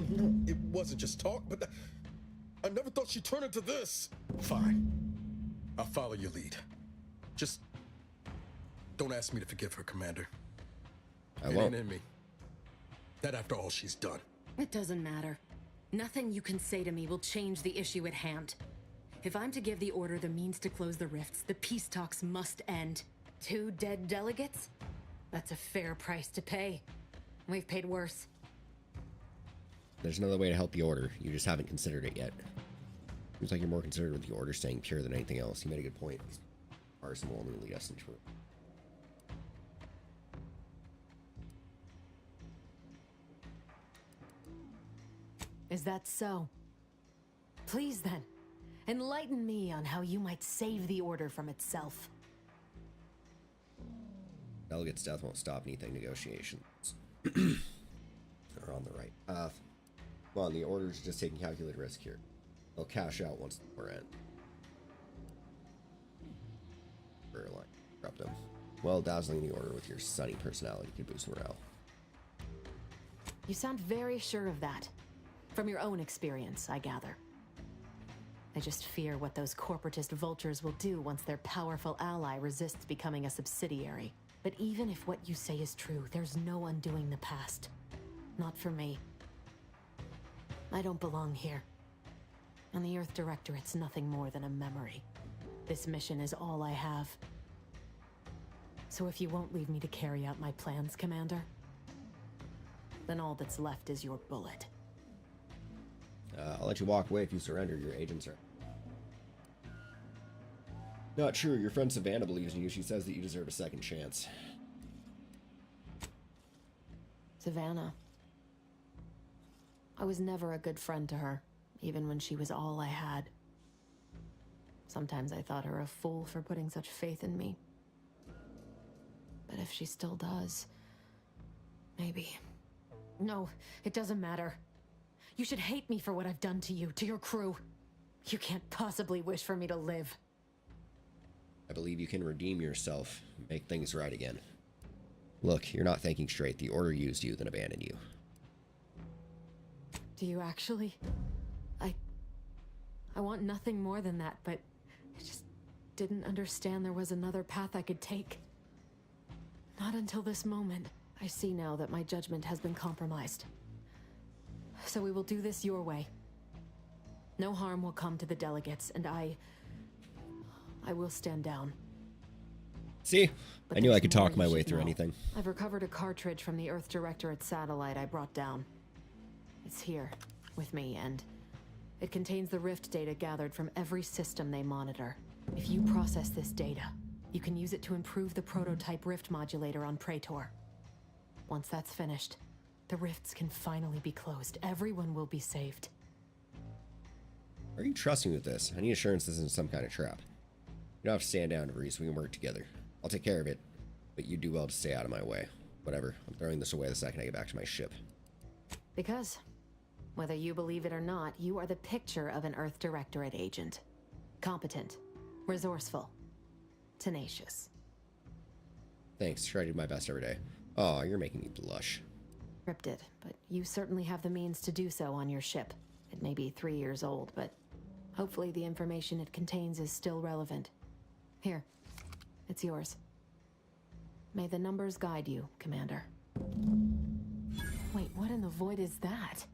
No, it wasn't just talk, but I never thought she'd turn into this. Fine. I'll follow your lead. Just don't ask me to forgive her, Commander. I It won't. ain't in me. That after all she's done. It doesn't matter. Nothing you can say to me will change the issue at hand. If I'm to give the order the means to close the rifts, the peace talks must end. 2 dead delegates? That's a fair price to pay. We've paid worse. There's another way to help the Order. You just haven't considered it yet. Seems like you're more concerned with the Order staying pure than anything else. You made a good point. Arson will only lead us into it. Is that so? Please then, enlighten me on how you might save the Order from itself. Delegate's death won't stop anything negotiations. They're on the right path. Come on, the Order's just taking calculated risk here. They'll cash out once the war ends. Line. Drop them. Well, dazzling the Order with your sunny personality could boost morale. You sound very sure of that. From your own experience, I gather. I just fear what those corporatist vultures will do once their powerful ally resists becoming a subsidiary. But even if what you say is true, there's no undoing the past. Not for me. I don't belong here. And the Earth Directorate's nothing more than a memory. This mission is all I have. So if you won't leave me to carry out my plans, Commander, then all that's left is your bullet. I'll let you walk away if you surrender. Your agents are... Not true. Your friend Savannah believes in you. She says that you deserve a second chance. Savannah. I was never a good friend to her, even when she was all I had. Sometimes I thought her a fool for putting such faith in me. But if she still does, maybe. No, it doesn't matter. You should hate me for what I've done to you, to your crew. You can't possibly wish for me to live. I believe you can redeem yourself, make things right again. Look, you're not thinking straight. The Order used you, then abandoned you. Do you actually? I want nothing more than that, but I just didn't understand there was another path I could take. Not until this moment. I see now that my judgment has been compromised. So we will do this your way. No harm will come to the delegates, and I will stand down. See? But I knew I could there's more talk my you way should through know. anything. I've recovered a cartridge from the Earth Directorate satellite I brought down. It's here, with me, and it contains the rift data gathered from every system they monitor. If you process this data, you can use it to improve the prototype rift modulator on Praetor. Once that's finished, the rifts can finally be closed. Everyone will be saved. Are you trusting me with this? I need assurance this isn't some kind of trap. You don't have to stand down, DeVries. We can work together. I'll take care of it, but you do well to stay out of my way. Whatever. I'm throwing this away the second I get back to my ship. Because, whether you believe it or not, you are the picture of an Earth Directorate agent. Competent, resourceful, tenacious. Thanks. Try to do my best every day. Oh, you're making me blush. Cryptid, but you certainly have the means to do so on your ship. It may be 3 years old, but hopefully the information it contains is still relevant. Here, it's yours. May the numbers guide you, Commander. Wait, what in the void is that?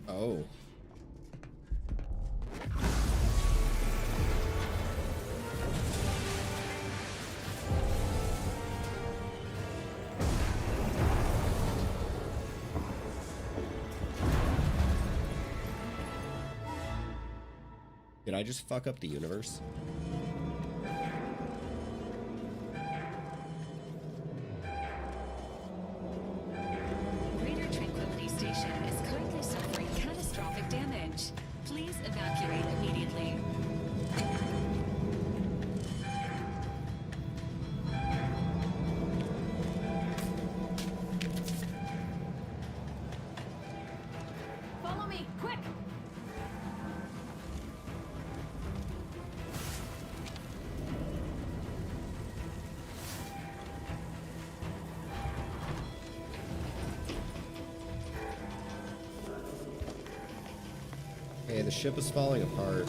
Oh. Did I just fuck up the universe? Greater Tranquility Station is currently suffering catastrophic damage. Please evacuate immediately. Follow me, quick! Okay, the ship is falling apart.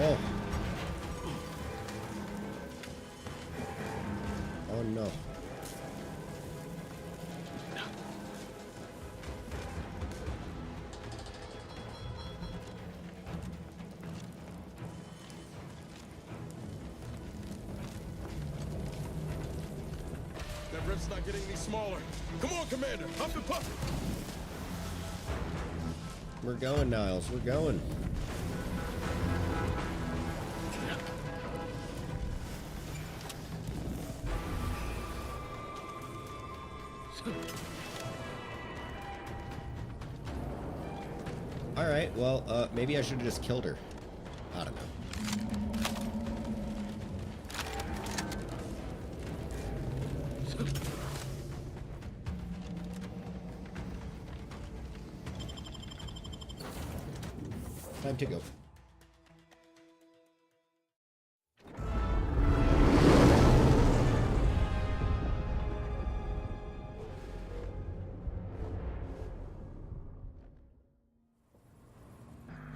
Oh. Oh no. That rift's not getting any smaller. Come on, Commander. Huff and puff. We're going, Niles. We're going. Alright, well, maybe I should have just killed her. I don't know. Time to go.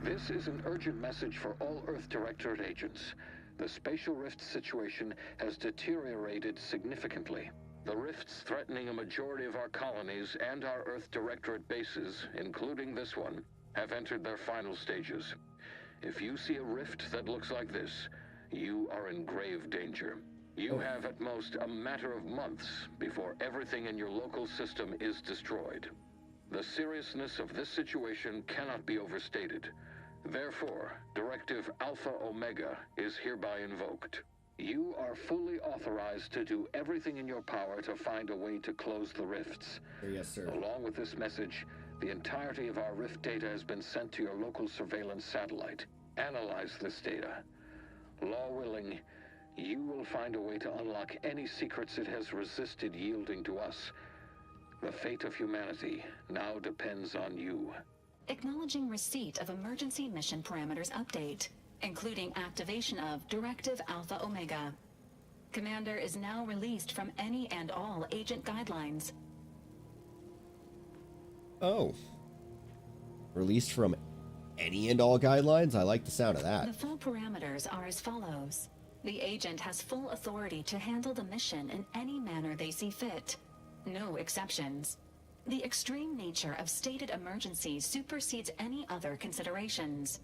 This is an urgent message for all Earth Directorate agents. The spatial rift situation has deteriorated significantly. The rifts threatening a majority of our colonies and our Earth Directorate bases, including this one, have entered their final stages. If you see a rift that looks like this, you are in grave danger. You have at most a matter of months before everything in your local system is destroyed. The seriousness of this situation cannot be overstated. Therefore, Directive Alpha Omega is hereby invoked. You are fully authorized to do everything in your power to find a way to close the rifts. Yes, sir. Along with this message, the entirety of our rift data has been sent to your local surveillance satellite. Analyze this data. Law willing, you will find a way to unlock any secrets it has resisted yielding to us. The fate of humanity now depends on you. Acknowledging receipt of emergency mission parameters update, including activation of Directive Alpha Omega. Commander is now released from any and all agent guidelines. Oh. Released from any and all guidelines? I like the sound of that. The full parameters are as follows. The agent has full authority to handle the mission in any manner they see fit. No exceptions. The extreme nature of stated emergencies supersedes any other considerations.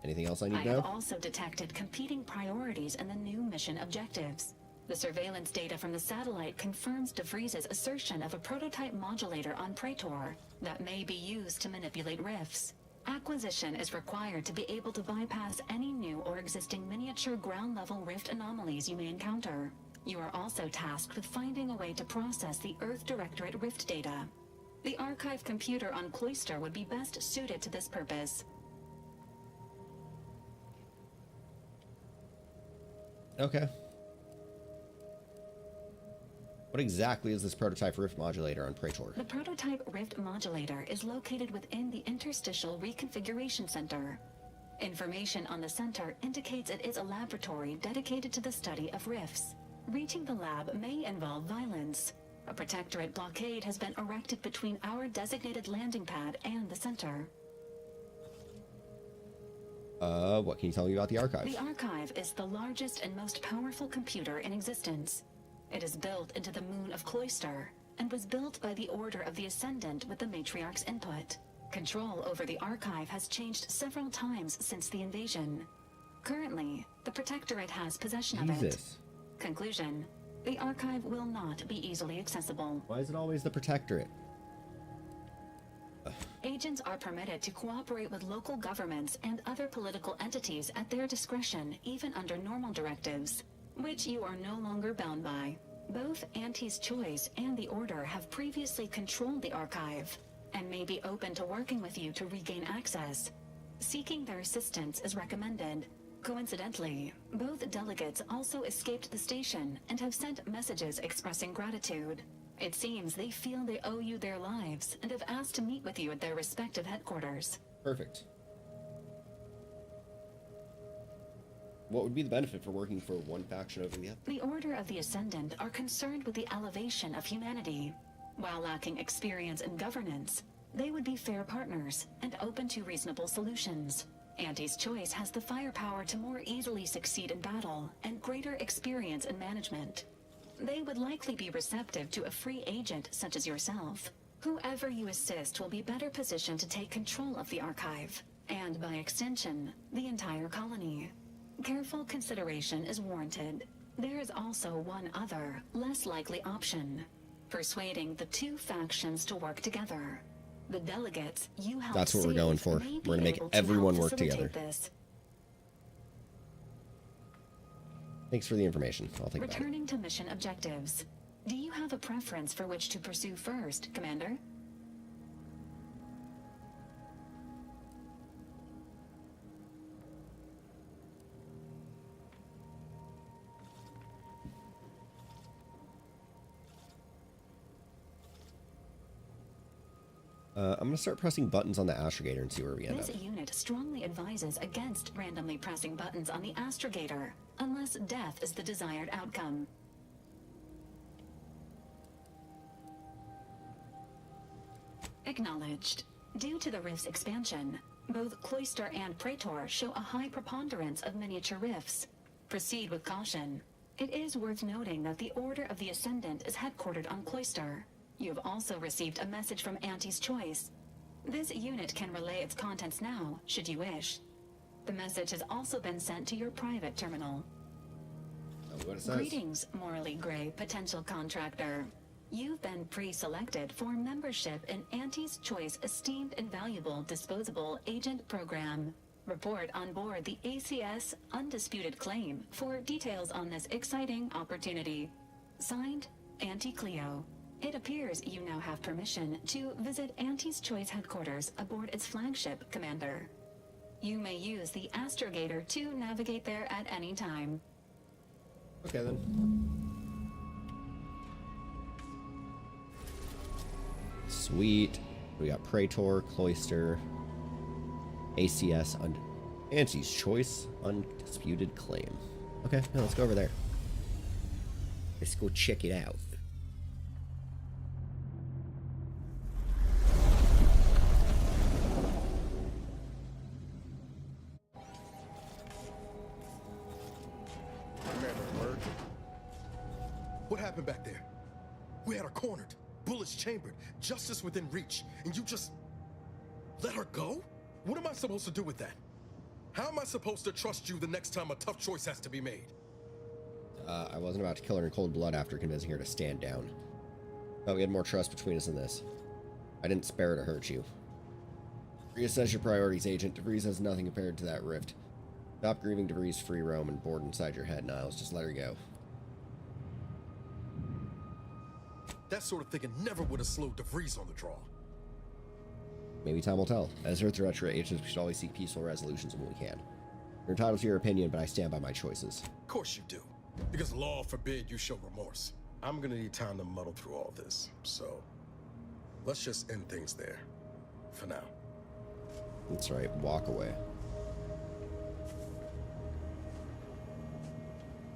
Anything else I need I to know? have also detected competing priorities in the new mission objectives. The surveillance data from the satellite confirms DeVries' assertion of a prototype modulator on Praetor that may be used to manipulate rifts. Acquisition is required to be able to bypass any new or existing miniature ground-level rift anomalies you may encounter. You are also tasked with finding a way to process the Earth Directorate rift data. The archive computer on Cloister would be best suited to this purpose. Okay. What exactly is this prototype rift modulator on Praetor? The prototype rift modulator is located within the Interstitial Reconfiguration Center. Information on the center indicates it is a laboratory dedicated to the study of rifts. Reaching the lab may involve violence. A Protectorate blockade has been erected between our designated landing pad and the center. What can you tell me about the archive? The archive is the largest and most powerful computer in existence. It is built into the moon of Cloister, and was built by the Order of the Ascendant with the Matriarch's input. Control over the archive has changed several times since the invasion. Currently, the Protectorate has possession of it. Conclusion. The archive will not be easily accessible. Why is it always the Protectorate? Agents are permitted to cooperate with local governments and other political entities at their discretion, even under normal directives, which you are no longer bound by. Both Auntie's Choice and the Order have previously controlled the archive, and may be open to working with you to regain access. Seeking their assistance is recommended. Coincidentally, both delegates also escaped the station and have sent messages expressing gratitude. It seems they feel they owe you their lives and have asked to meet with you at their respective headquarters. Perfect. What would be the benefit for working for one faction over the other? The Order of the Ascendant are concerned with the elevation of humanity. While lacking experience in governance, they would be fair partners and open to reasonable solutions. Auntie's Choice has the firepower to more easily succeed in battle and greater experience in management. They would likely be receptive to a free agent such as yourself. Whoever you assist will be better positioned to take control of the archive, and by extension, the entire colony. Careful consideration is warranted. There is also one other, less likely option: persuading the two factions to work together. The delegates you help That's what we're save going for. may We're be going to make able to everyone help work together. facilitate this. Thanks for the information. I'll think about it. Returning to mission objectives. Do you have a preference for which to pursue first, Commander? I'm going to start pressing buttons on the Astrogator and see where we end up. This unit strongly advises against randomly pressing buttons on the Astrogator, unless death is the desired outcome. Acknowledged. Due to the rift's expansion, both Cloister and Praetor show a high preponderance of miniature rifts. Proceed with caution. It is worth noting that the Order of the Ascendant is headquartered on Cloister. You have also received a message from Auntie's Choice. This unit can relay its contents now, should you wish. The message has also been sent to your private terminal. What it says. Greetings, morally gray potential contractor. You've been pre-selected for membership in Auntie's Choice Esteemed and Valuable Disposable Agent Program. Report on board the ACS Undisputed Claim for details on this exciting opportunity. Signed, Auntie Cleo. It appears you now have permission to visit Auntie's Choice headquarters aboard its flagship, Commander. You may use the Astrogator to navigate there at any time. Okay then. Sweet. We got Praetor, Cloister, ACS, Auntie's Choice, Undisputed Claim. Okay, now let's go over there. Let's go check it out. What happened back there? We had her cornered, bullets chambered, justice within reach, and you just let her go? What am I supposed to do with that? How am I supposed to trust you the next time a tough choice has to be made? I wasn't about to kill her in cold blood after convincing her to stand down. Thought we had more trust between us than this. I didn't spare her to hurt you. Reassess your priorities, Agent. DeVries has nothing compared to that rift. Stop grieving DeVries' free roam and bored inside your head, Niles. Just let her go. That sort of thinking never would have slowed DeVries on the draw. Maybe time will tell. As Earth Directorate agents, we should always seek peaceful resolutions when we can. You're entitled to your opinion, but I stand by my choices. Of course you do. Because law forbid you show remorse. I'm gonna need time to muddle through all this, so let's just end things there. For now. That's right, walk away.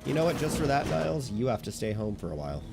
You know what, just for that, Niles, you have to stay home for a while.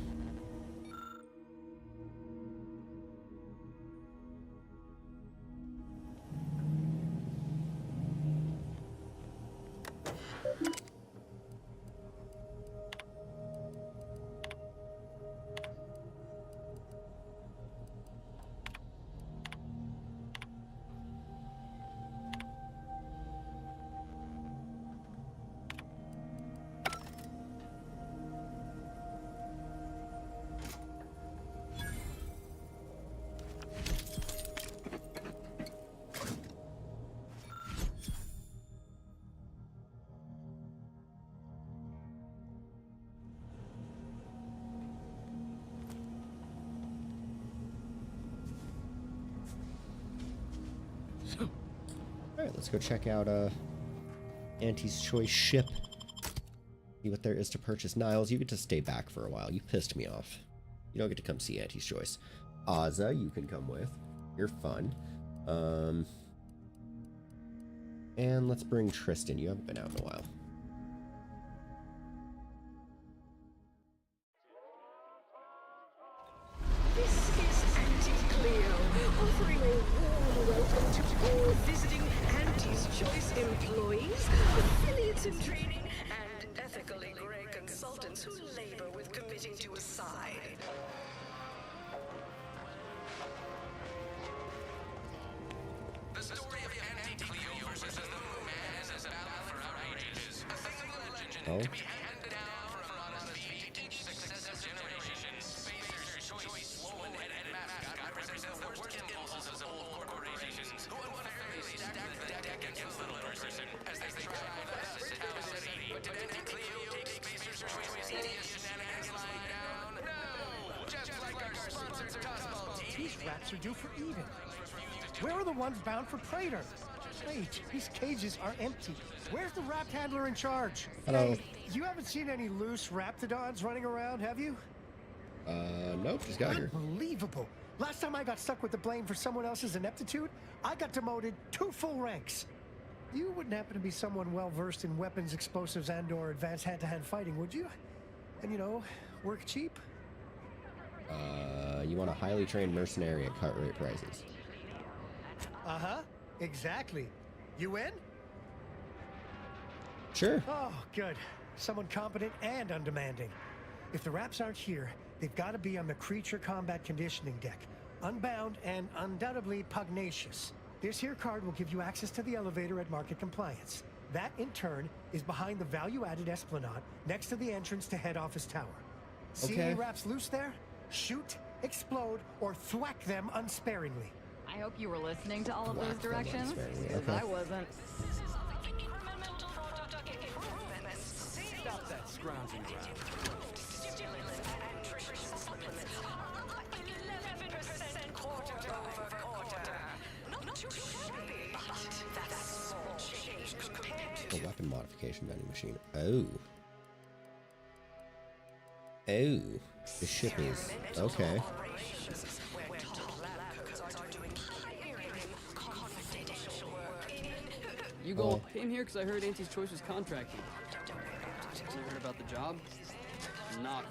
let's go check out Auntie's Choice ship. See what there is to purchase. Niles, you get to stay back for a while. You pissed me off. You don't get to come see Auntie's Choice. Ozza, you can come with. You're fun. And let's bring Tristan. You haven't been out in a while. This is Auntie Cleo, offering a warm welcome to all visiting Auntie's Choice employees, affiliates in training, and ethically grey consultants who labor with committing to a side. The story of Auntie Cleo versus the Moon Man is a battle for our ages. A thing of legend to be handed down from honest feet each successive generation. Spacer's Choice, swollen-headed mascot represents the worst impulses of old corporations who unfairly stack the deck against the little person as they try their best to tell the city. But did Auntie Cleo take Spacer's Choice's hideous shenanigans lying down? No! Just like our sponsored Tossball team. These rats are due for even. Where are the ones bound for Praetor? Wait, these cages are empty. Where's the Rapt Handler in charge? Hello. Hey, you haven't seen any loose Raptidons running around, have you? Nope, just got here. Unbelievable. Last time I got stuck with the blame for someone else's ineptitude, I got demoted 2 full ranks. You wouldn't happen to be someone well-versed in weapons, explosives, and/or advanced hand-to-hand fighting, would you? And, you know, work cheap? You want a highly trained mercenary at cut rate prices. Uh-huh, exactly. You in? Sure. Oh, good. Someone competent and undemanding. If the Raps aren't here, they've got to be on the creature combat conditioning deck. Unbound and undoubtedly pugnacious. This here card will give you access to the elevator at market compliance. That, in turn, is behind the value-added esplanade next to the entrance to head office tower. See any Raps loose there? Shoot, explode, or thwack them unsparingly. I hope you were listening to all of Whack those them directions, unsparingly, because okay. I wasn't. Stop that scrounging around. A weapon modification vending machine. Oh. Oh. The ship is... Okay. You go in here because I heard Auntie's Choice was contracting. You heard about the job? Not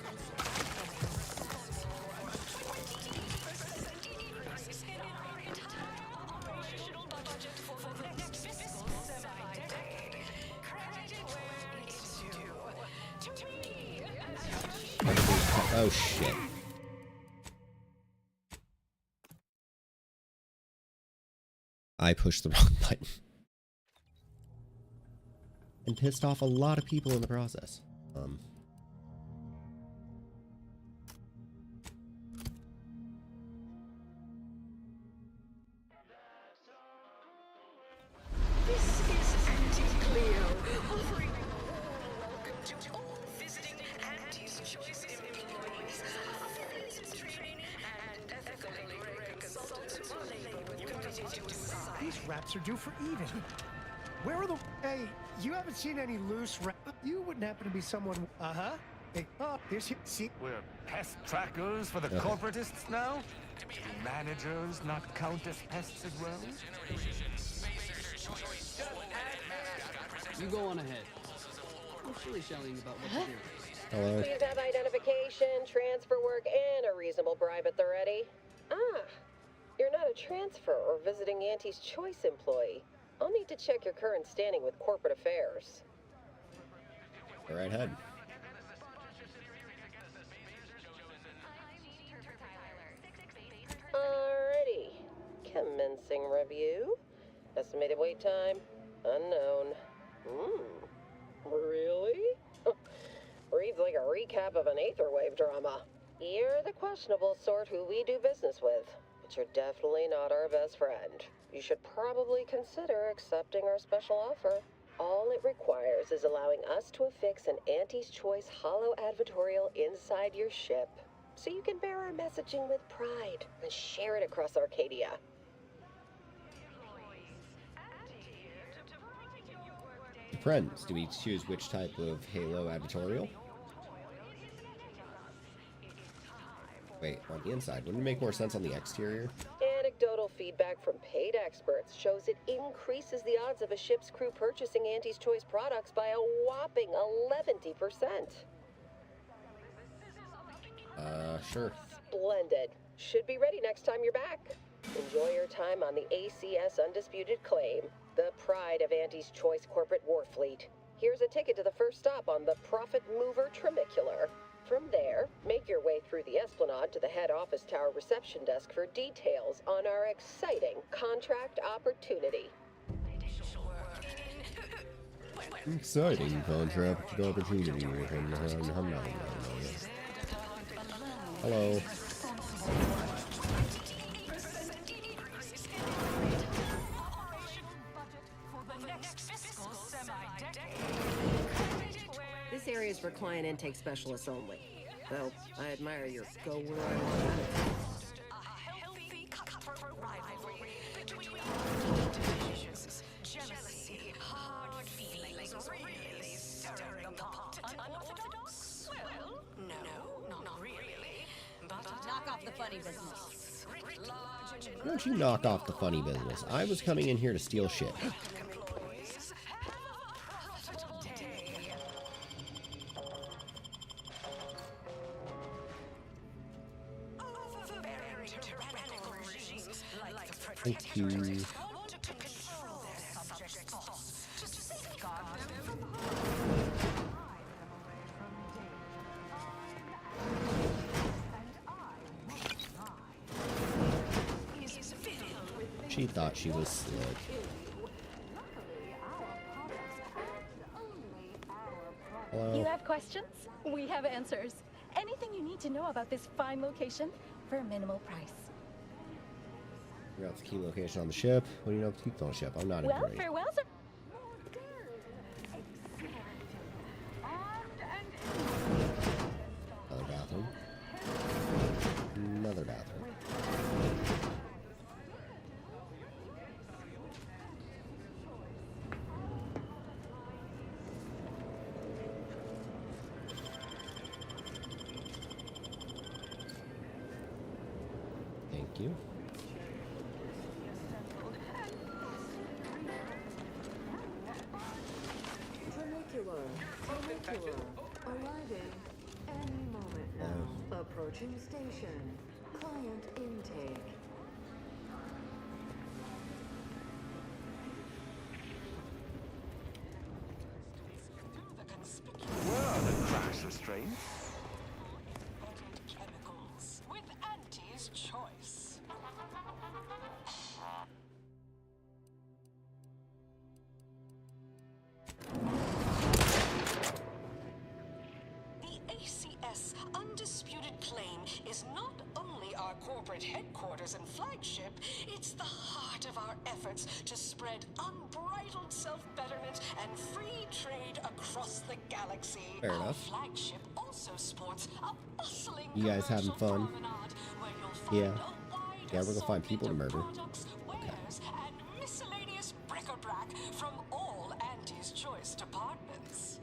Oh shit. I pushed the wrong button. And pissed off a lot of people in the process. This is Auntie Cleo, offering a warm welcome to all visiting Auntie's Choice employees, affiliates in training, and ethically grey consultants who labor with committing to a side. These Raps are due for even. Where are the... Hey, you haven't seen any loose You wouldn't happen to be someone... Uh-huh. Hey, oh, there's... See... We're pest trackers for the corporatists now? Managers not count as pests as well? You go on ahead. I'm shilly-shallying about what to do. Hello. Please have identification, transfer work, and a reasonable bribe at the ready. Ah, you're not a transfer or visiting Auntie's Choice employee. I'll need to check your current standing with corporate affairs. Go right ahead. Alrighty. Commencing review. Estimated wait time, unknown. Really? Reads like a recap of an Aetherwave drama. You're the questionable sort who we do business with, but you're definitely not our best friend. You should probably consider accepting our special offer. All it requires is allowing us to affix an Auntie's Choice holo advertorial inside your ship, so you can bear our messaging with pride and share it across Arcadia. Friends, do we choose which type of Halo editorial? Wait, on the inside. Wouldn't it make more sense on the exterior? Anecdotal feedback from paid experts shows it increases the odds of a ship's crew purchasing Auntie's Choice products by a whopping 11%. Sure. Splendid. Should be ready next time you're back. Enjoy your time on the ACS Undisputed Claim, the pride of Auntie's Choice corporate war fleet. Here's a ticket to the first stop on the Profit Mover Trimicular. From there, make your way through the Esplanade to the head office tower reception desk for details on our exciting contract opportunity. Exciting contract opportunity. Hello. This area is for client intake specialists only. Though, I admire your go where I want attitude. Jealousy, hard feelings, really stirring the pot. Unorthodox? Well, no, not really. But knock off the funny business. Why don't you knock off the funny business? I was coming in here to steal shit. Thank you. She thought she was slick. Hello? You have questions? We have answers. Anything you need to know about this fine location for a minimal price. Figure out the key location on the ship. What do you know about the key on the ship? I'm not Well, into it. farewell, sir. Another bathroom. Another bathroom. Thank you. Trimicular, arriving any moment now. Approaching station. Client intake. Where are the crash restraints? Chemicals with Auntie's Choice. The ACS Undisputed Claim is not only our corporate headquarters and flagship, it's the heart of our efforts to spread unbridled self-betterment and free trade across the galaxy. Fair Our enough. flagship also sports a bustling You guys having fun? Yeah. Yeah, we're gonna find assortment people to of murder. products, wares, and miscellaneous bric-a-brac from all Auntie's Choice departments.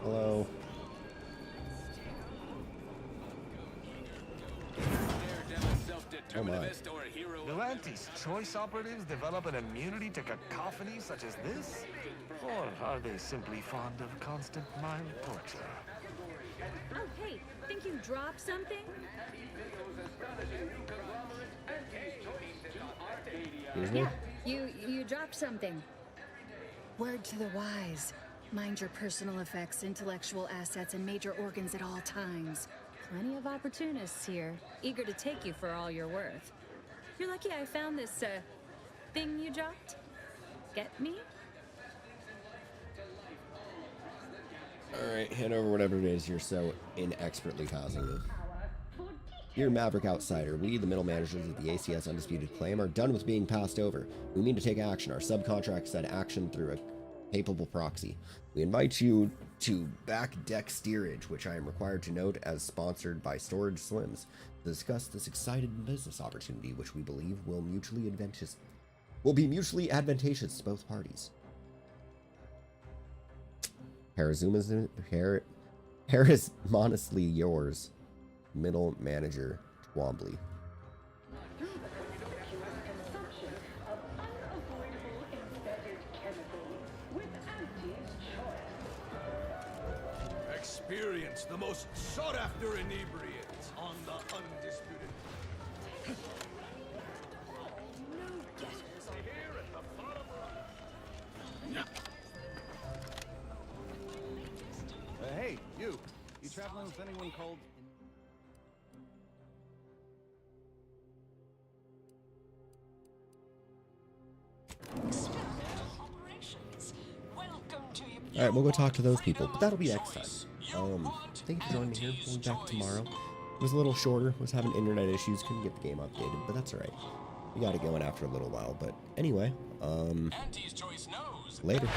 Hello. Oh my. Do Auntie's Choice operatives develop an immunity to cacophony such as this? Or are they simply fond of constant mild torture? Oh, hey, think you dropped something? Excuse me? Yeah, you dropped something. Word to the wise. Mind your personal effects, intellectual assets, and major organs at all times. Plenty of opportunists here, eager to take you for all you're worth. You're lucky I found this, thing you dropped. Get me? Alright, hand over whatever it is you're so inexpertly causing me. Dear Maverick Outsider, we, the middle managers of the ACS Undisputed Claim, are done with being passed over. We mean to take action. Our subcontract said action through a Capable proxy. We invite you to Back Deck Steerage, which I am required to note as sponsored by Storage Slims, to discuss this exciting business opportunity, which we believe will be mutually advantageous to both parties. Harris modestly yours, middle manager Twombly. Experience the most sought-after inebriates on the Undisputed. Hey, you traveling with anyone called... Alright, we'll go talk to those people, but that'll be next time. Thank you for joining me here. We'll be back tomorrow. It was a little shorter, was having internet issues, couldn't get the game updated, but that's alright. We got it going after a little while, but anyway, later.